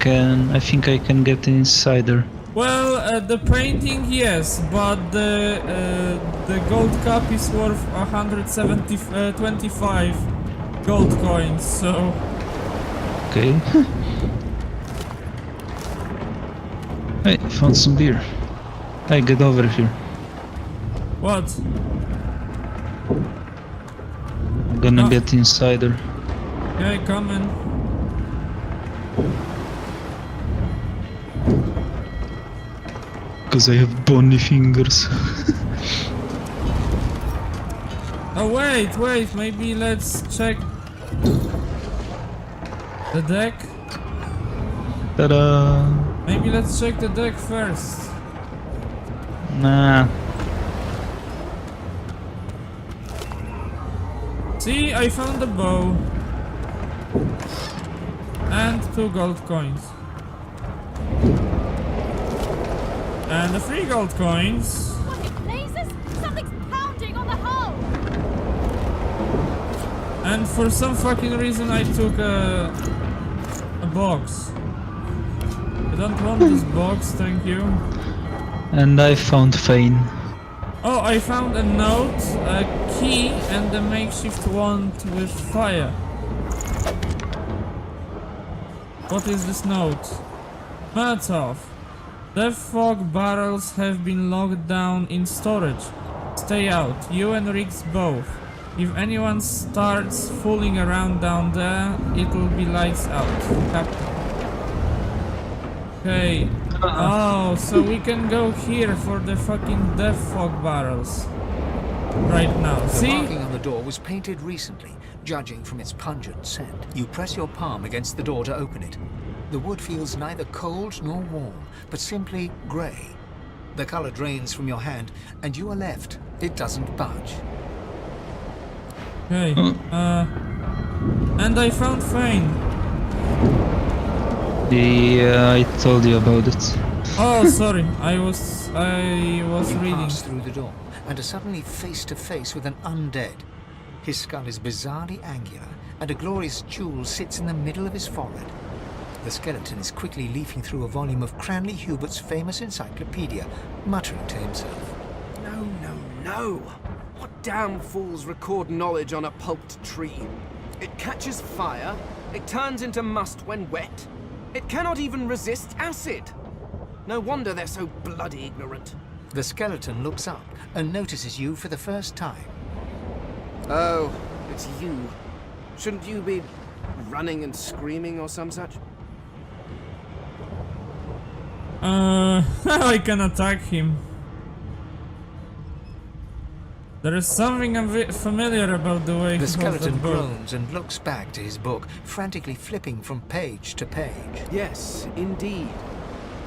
think I can get inside there. Well, the painting, yes, but the gold cup is worth 125 gold coins, so... Okay. Hey, found some beer. Hey, get over here. What? I'm gonna get inside there. Okay, coming. Because I have bony fingers. Oh wait, maybe let's check the deck. Ta-da! Maybe let's check the deck first. Nah. See, I found a bow. And 2 gold coins. And the 3 gold coins. What in blazes? Something's pounding on the hull! And for some fucking reason I took a box. I don't want this box, thank you. And I found Fane. Oh, I found a note, a key, and a makeshift wand with fire. What is this note? Matov. Death fog barrels have been locked down in storage. Stay out, you and Riggs both. If anyone starts fooling around down there, it'll be lights out. Captain. Okay. Oh, so we can go here for the fucking death fog barrels. Right now. The See? marking on the door was painted recently, judging from its pungent scent. You press your palm against the door to open it. The wood feels neither cold nor warm, but simply grey. The color drains from your hand, and you are left. It doesn't budge. Okay. And I found Fane. Yeah, I told you about it. Oh, sorry. I was You reading. pass through the door and are suddenly face to face with an undead. His skull is bizarrely angular, and a glorious jewel sits in the middle of his forehead. The skeleton is quickly leafing through a volume of Cranley Hubert's famous encyclopedia, muttering to himself. No! What damn fools record knowledge on a pulped tree? It catches fire, it turns into must when wet. It cannot even resist acid. No wonder they're so bloody ignorant. The skeleton looks up and notices you for the first time. Oh, it's you. Shouldn't you be running and screaming or some such? I can attack him. There is something familiar about the way The he holds skeleton that book. groans and looks back to his book, frantically flipping from page to page. Yes, indeed.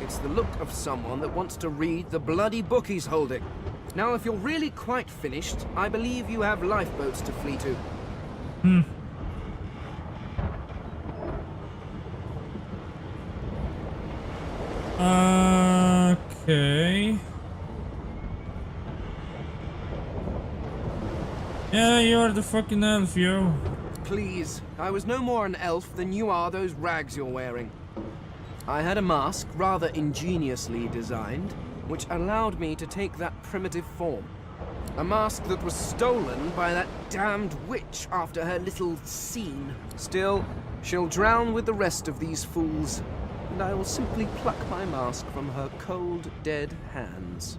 It's the look of someone that wants to read the bloody book he's holding. Now, if you're really quite finished, I believe you have lifeboats to flee to. Hmm. Okay. Yeah, you're the fucking elf, yo. Please, I was no more an elf than you are those rags you're wearing. I had a mask, rather ingeniously designed, which allowed me to take that primitive form. A mask that was stolen by that damned witch after her little scene. Still, she'll drown with the rest of these fools, and I will simply pluck my mask from her cold, dead hands.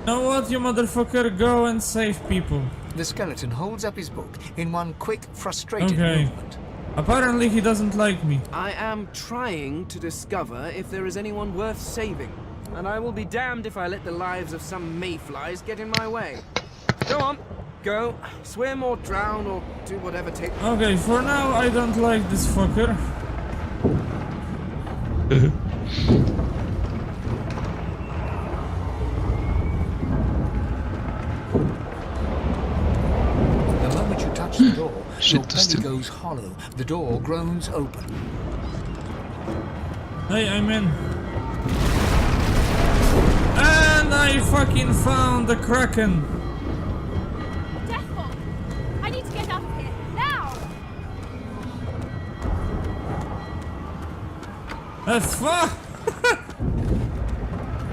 Know what, you motherfucker? Go and save people. The skeleton holds up his book in one quick, frustrated movement. Apparently he doesn't like me. I am trying to discover if there is anyone worth saving, and I will be damned if I let the lives of some mayflies get in my way. Go on, go, swim or drown or do whatever takes. Okay, for now I don't like this fucker. The moment you touch the door, your belly goes hollow. The door groans open. Hey, I'm in. And I fucking found the Kraken. Deathfall! I need to get out of here, now! That's far.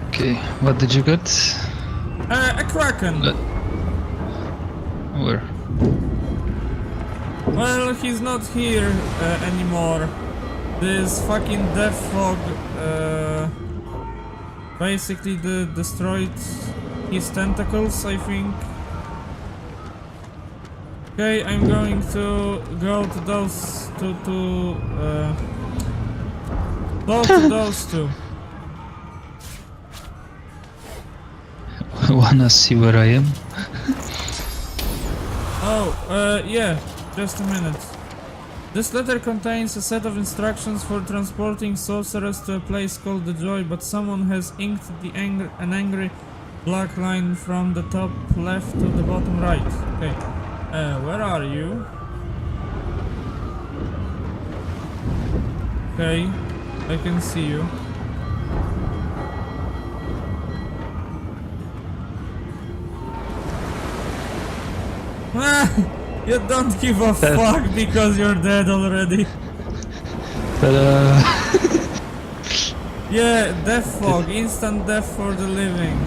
Okay, what did you get? A Kraken. Where? Well, he's not here anymore. This fucking death fog basically destroyed his tentacles, I think. Okay, I'm going to go to those talk to those two. Wanna see where I am? Oh, yeah, just a minute. This letter contains a set of instructions for transporting sorcerers to a place called the Joy, but someone has inked an angry black line from the top left to the bottom right. Okay, where are you? Okay, I can see you. You don't give a fuck because you're dead already. Yeah, death fog, instant death for the living.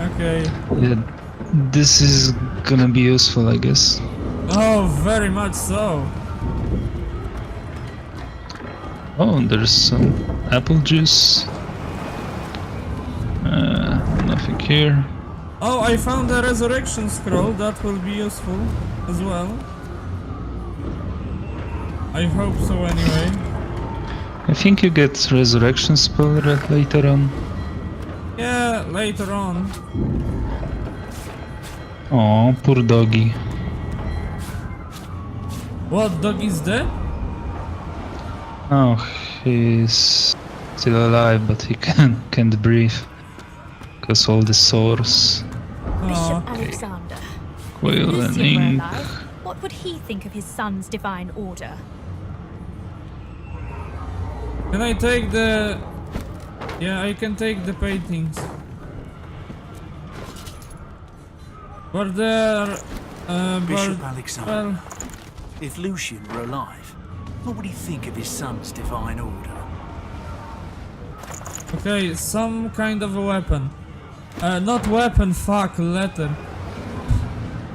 Okay. Yeah, this is gonna be useful, I guess. Oh, very much so. Oh, there's some apple juice. Nothing here. Oh, I found a resurrection scroll, that will be useful as well. I hope so anyway. I think you get resurrection spell later on. Yeah, later on. Oh, poor doggy. What, doggy's dead? Oh, he's still alive, but he can't breathe. Because all the sores. Bishop Alexander. Quill If and Lucian were ink. alive, what would he think of his son's divine order? Can I take the... Yeah, I can take the paintings. But they're... Bishop but, Alexander. well, If Lucian were alive, what would he think of his son's divine order? okay, some kind of a weapon. Not weapon, fuck, letter.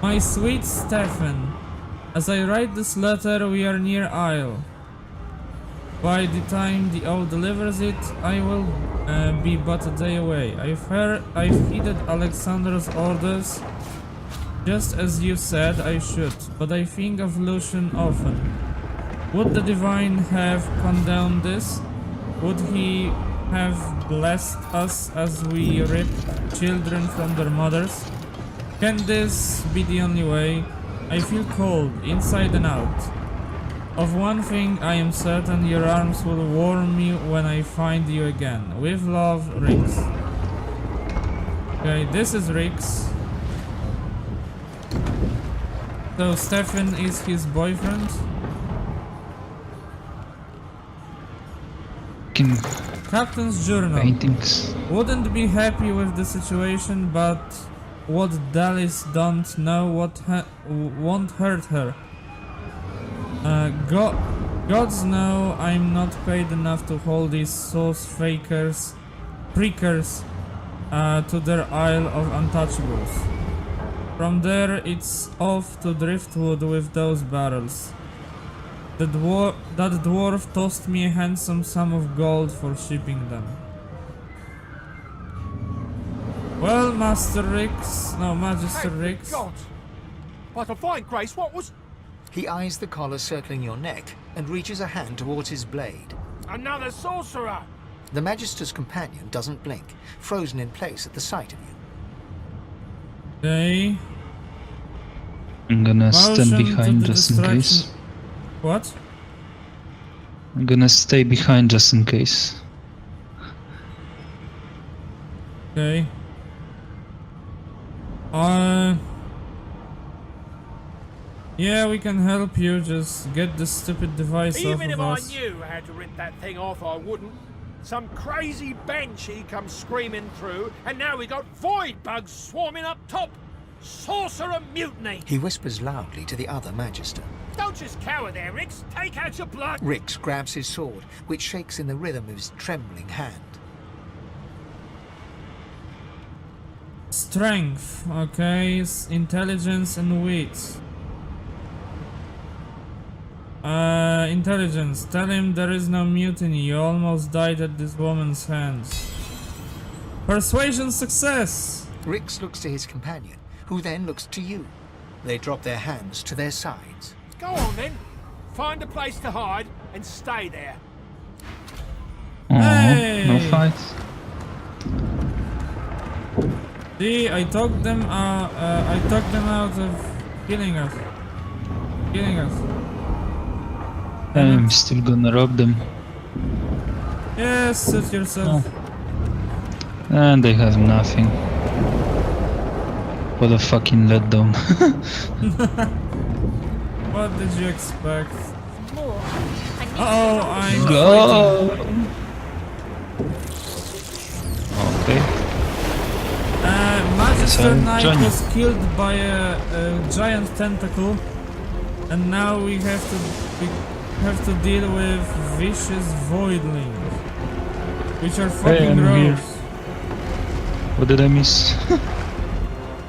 My sweet Stefan, as I write this letter, we are near Isle. By the time the owl delivers it, I will be but a day away. I've heeded Alexander's orders, just as you said I should, but I think of Lucian often. Would the Divine have condoned this? Would he have blessed us as we rip children from their mothers? Can this be the only way? I feel cold, inside and out. Of one thing I am certain, your arms will warm me when I find you again. With love, Rix. Okay, this is Rix. So Stefan is his boyfriend. Captain's journal. Paintings. Wouldn't be happy with the situation, but what Dallas don't know won't hurt her. Gods know I'm not paid enough to hold these source fakers, prickers, to their Isle of Untouchables. From there, it's off to Driftwood with those barrels. That dwarf tossed me a handsome sum of gold for shipping them. Well, Magister Rix. God! But a fine grace, what was... He eyes the collar circling your neck and reaches a hand towards his blade. Another sorcerer! The Magister's companion doesn't blink, frozen in place at the sight of you. Okay. I'm gonna stand behind just in case. What? I'm gonna stay behind just in case. Okay. Yeah, we can help you. Just get this stupid device off Even of if I us. knew how to rip that thing off, I wouldn't. Some crazy banshee comes screaming through, and now we got void bugs swarming up top. Sorcerer mutiny! He whispers loudly to the other Magister. Don't just cower there, Rix. Take out your blood. Rix grabs his sword, which shakes in the rhythm of his trembling hand. Strength, okay, intelligence and wit. Intelligence. Tell him there is no mutiny. You almost died at this woman's hands. Persuasion success! Rix looks to his companion, who then looks to you. They drop their hands to their sides. Go on then. Find a place to hide and stay there. Hey! No fights. See, I talked them out of killing us. I'm still gonna rob them. Yes, suit yourself. And they have nothing. What a fucking letdown. What did you expect? More. I'm Go! Okay. Magister Knight Johnny. was killed by a giant tentacle, and now we have to deal with vicious voidlings, which are fucking I'm here. gross. What did I miss?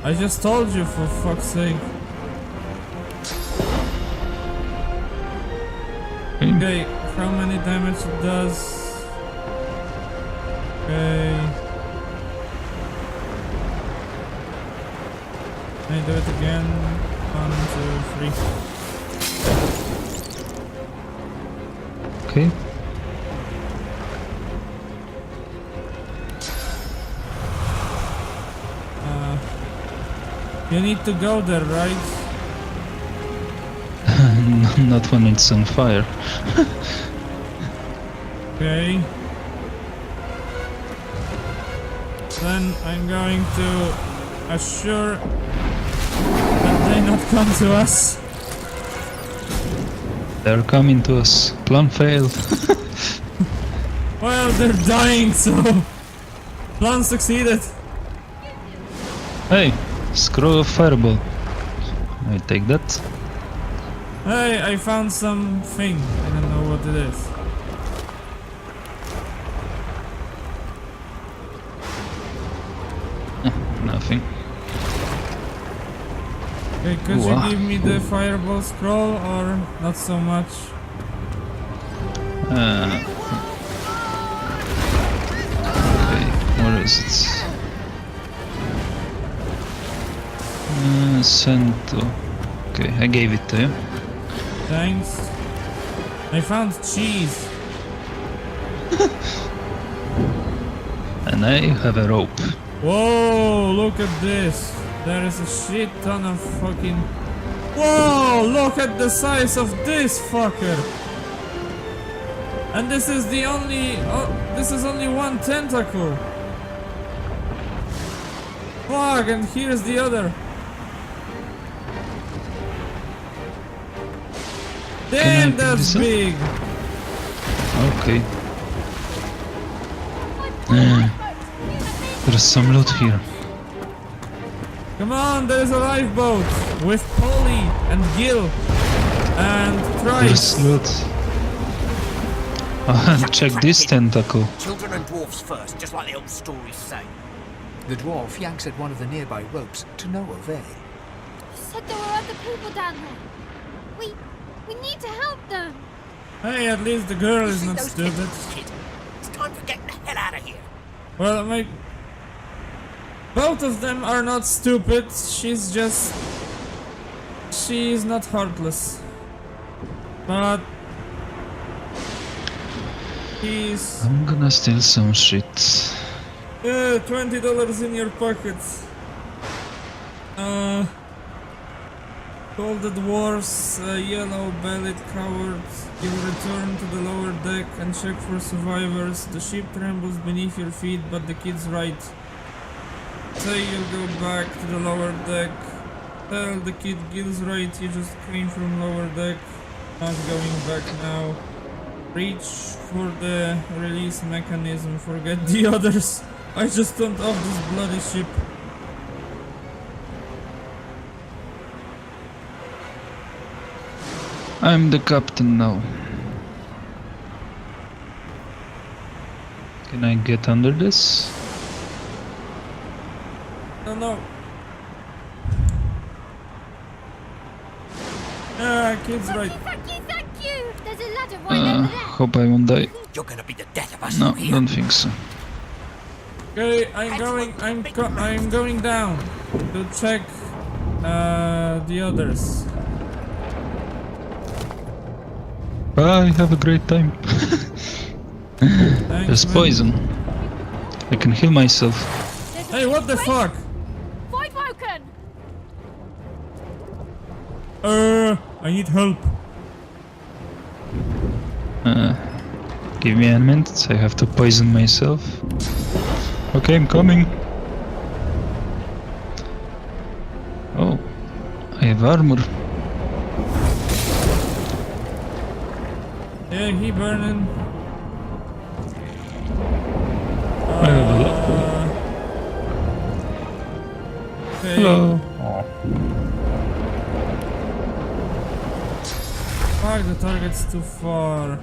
I just told you, for fuck's sake. Okay, how many damage it does? Okay. Can I do it again? 1, 2, 3. Okay. You need to go there, right? Not when it's on fire. Okay. Then I'm going to assure that they not come to us. They're coming to us. Plan failed. Well, they're dying, so plan succeeded. Hey, scroll of fireball. I take that. Hey, I found something. I don't know what it is. Nothing. Okay, could Wow. you give me the fireball scroll or not so much? Okay, where is it? Send to... Okay, I gave it to you. Thanks. I found cheese. And I have a rope. Whoa, look at this. There is a shit ton of fucking... Whoa, look at the size of this fucker. And this is the only... this is only one tentacle. Fuck, and here's the other. Damn, that's big. Okay. There's some loot here. Come on, there's a lifeboat with Polly and Gil and Trice. There's loot. Check this tentacle. Children and dwarfs first, just like the old stories say. The dwarf yanks at one of the nearby ropes to no avail. You said there were other people down there. We need to help them. Hey, at least the girl is not stupid. It's time for getting the hell out of here. Well, both of them are not stupid. She's not heartless. But I'm gonna steal some shit. $20 in your pockets. Call the dwarves, yellow-bellied cowards. You'll return to the lower deck and check for survivors. The ship trembles beneath your feet, but the kid's right. Say you'll go back to the lower deck. Tell the kid Gil's right, you just came from lower deck. Not going back now. Reach for the release mechanism, forget the others. I just turned off this bloody ship. I'm the captain now. Can I get under this? No. Kid's right. Thank you. There's a ladder right over there. Hope I won't die. You're gonna be the death of us. No, don't think so. Okay, I'm going down to check the others. Bye, have a great time. There's poison. I can heal myself. Hey, what the fuck? Void broken. I need help. Give me a minute, I have to poison myself. Okay, I'm coming. Oh, I have armor. Yeah, he burning. I have a lot. Okay. Hello. Fuck, the target's too far.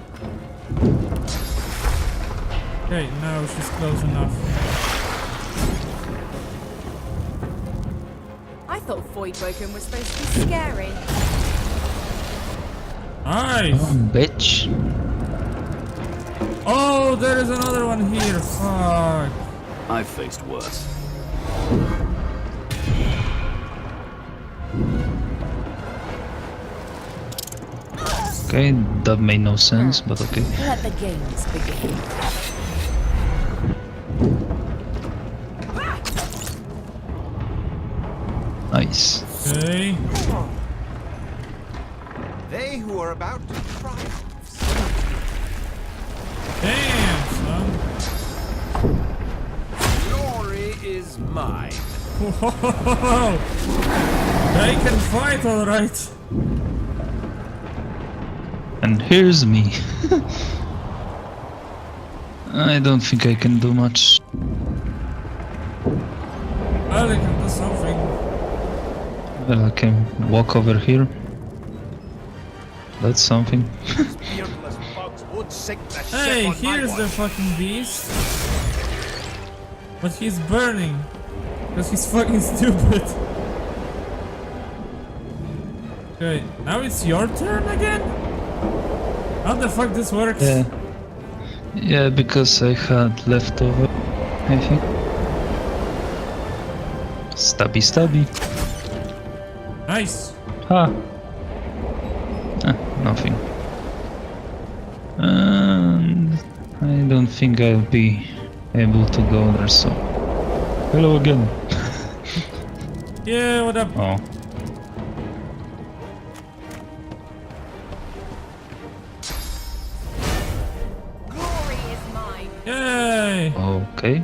Okay, now she's close enough. I thought Void Broken was supposed to be scary. Nice! Oh, bitch. Oh, there is another one here. Fuck. I've faced worse. Okay, that made no sense, but okay. Let the games begin. Nice. Okay. They who are about to triumph. Damn, son. Glory is mine. Whoa. They can fight, alright. And here's me. I don't think I can do much. Well, they can do something. Well, I can walk over here. That's something. Hey, here's the fucking beast. But he's burning. Because he's fucking stupid. Okay, now it's your turn again? How the fuck this works? Yeah, because I had leftover, I think. Stabby stabby. Nice. Ha! Nothing. And I don't think I'll be able to go there, so... Hello again. Yeah, what up? Oh. Glory is mine. Yay! Okay.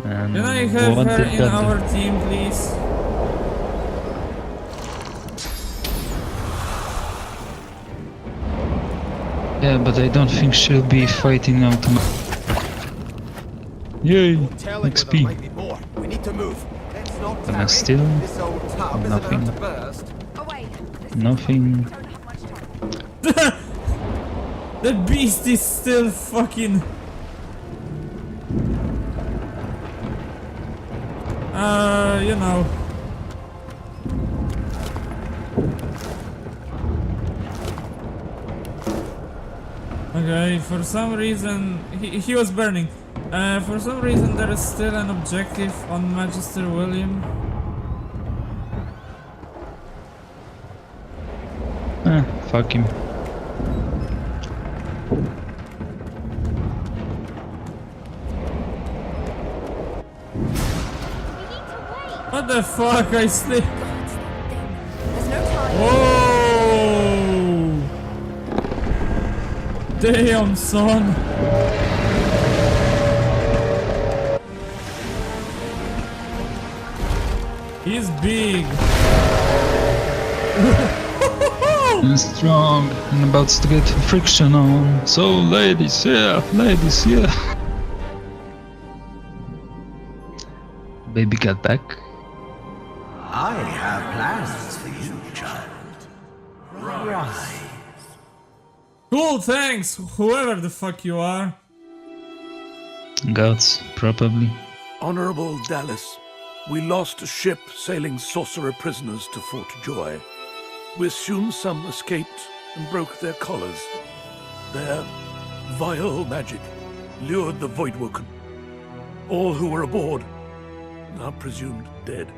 And Can I have what her did in that do? our team, please? Yeah, but I don't think she'll be fighting automatically. Yay! XP. More. We need to move. Let's not Am I still? This old tub is Nothing. about to burst. Nothing. The beast is still fucking... you know. Okay, for some reason... He was burning. For some reason there is still an objective on Magister William. Fuck him. What the fuck? I sleep. There's no time. Whoa! Damn, son. He's big. And strong and about to get friction on. So ladies, yeah, Baby got back. I have plans for you, child. Rise. Cool, thanks, whoever the fuck you are. Gods, probably. Honorable Dallas, we lost a ship sailing sorcerer prisoners to Fort Joy. We assume some escaped and broke their collars. Their vile magic lured the Voidwoken. All who were aboard are presumed dead.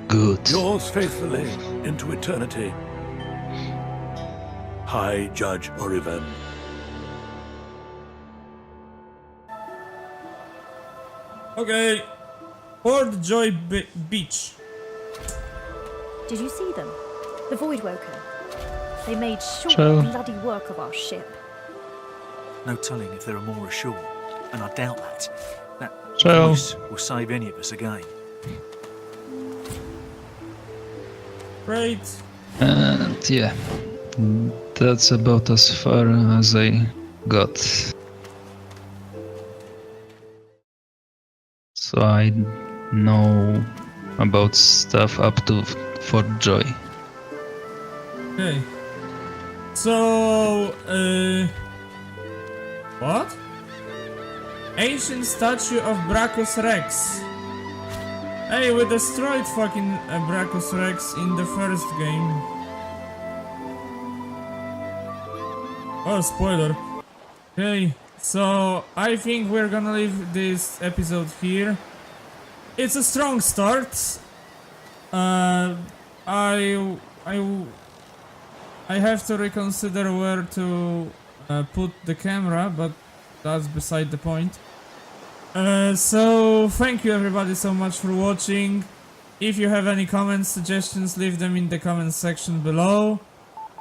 Good. Yours faithfully into eternity, High Judge Oriven. Okay, Fort Joy Beach. Did you see them? The Voidwoken. They made short Sure. bloody work of our ship. No telling if there are more ashore, and I doubt that. That Sure. voice will save any of us again. Great. And yeah, that's about as far as I got. So I know about stuff up to Fort Joy. Okay. So, what? Ancient statue of Brachus Rex. Hey, we destroyed fucking Brachus Rex in the first game. Oh, spoiler. Okay, so I think we're gonna leave this episode here. It's a strong start. I have to reconsider where to put the camera, but that's beside the point. So thank you everybody so much for watching. If you have any comments, suggestions, leave them in the comments section below.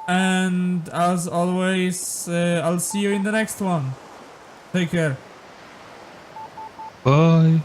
And as always, I'll see you in the next one. Take care. Bye.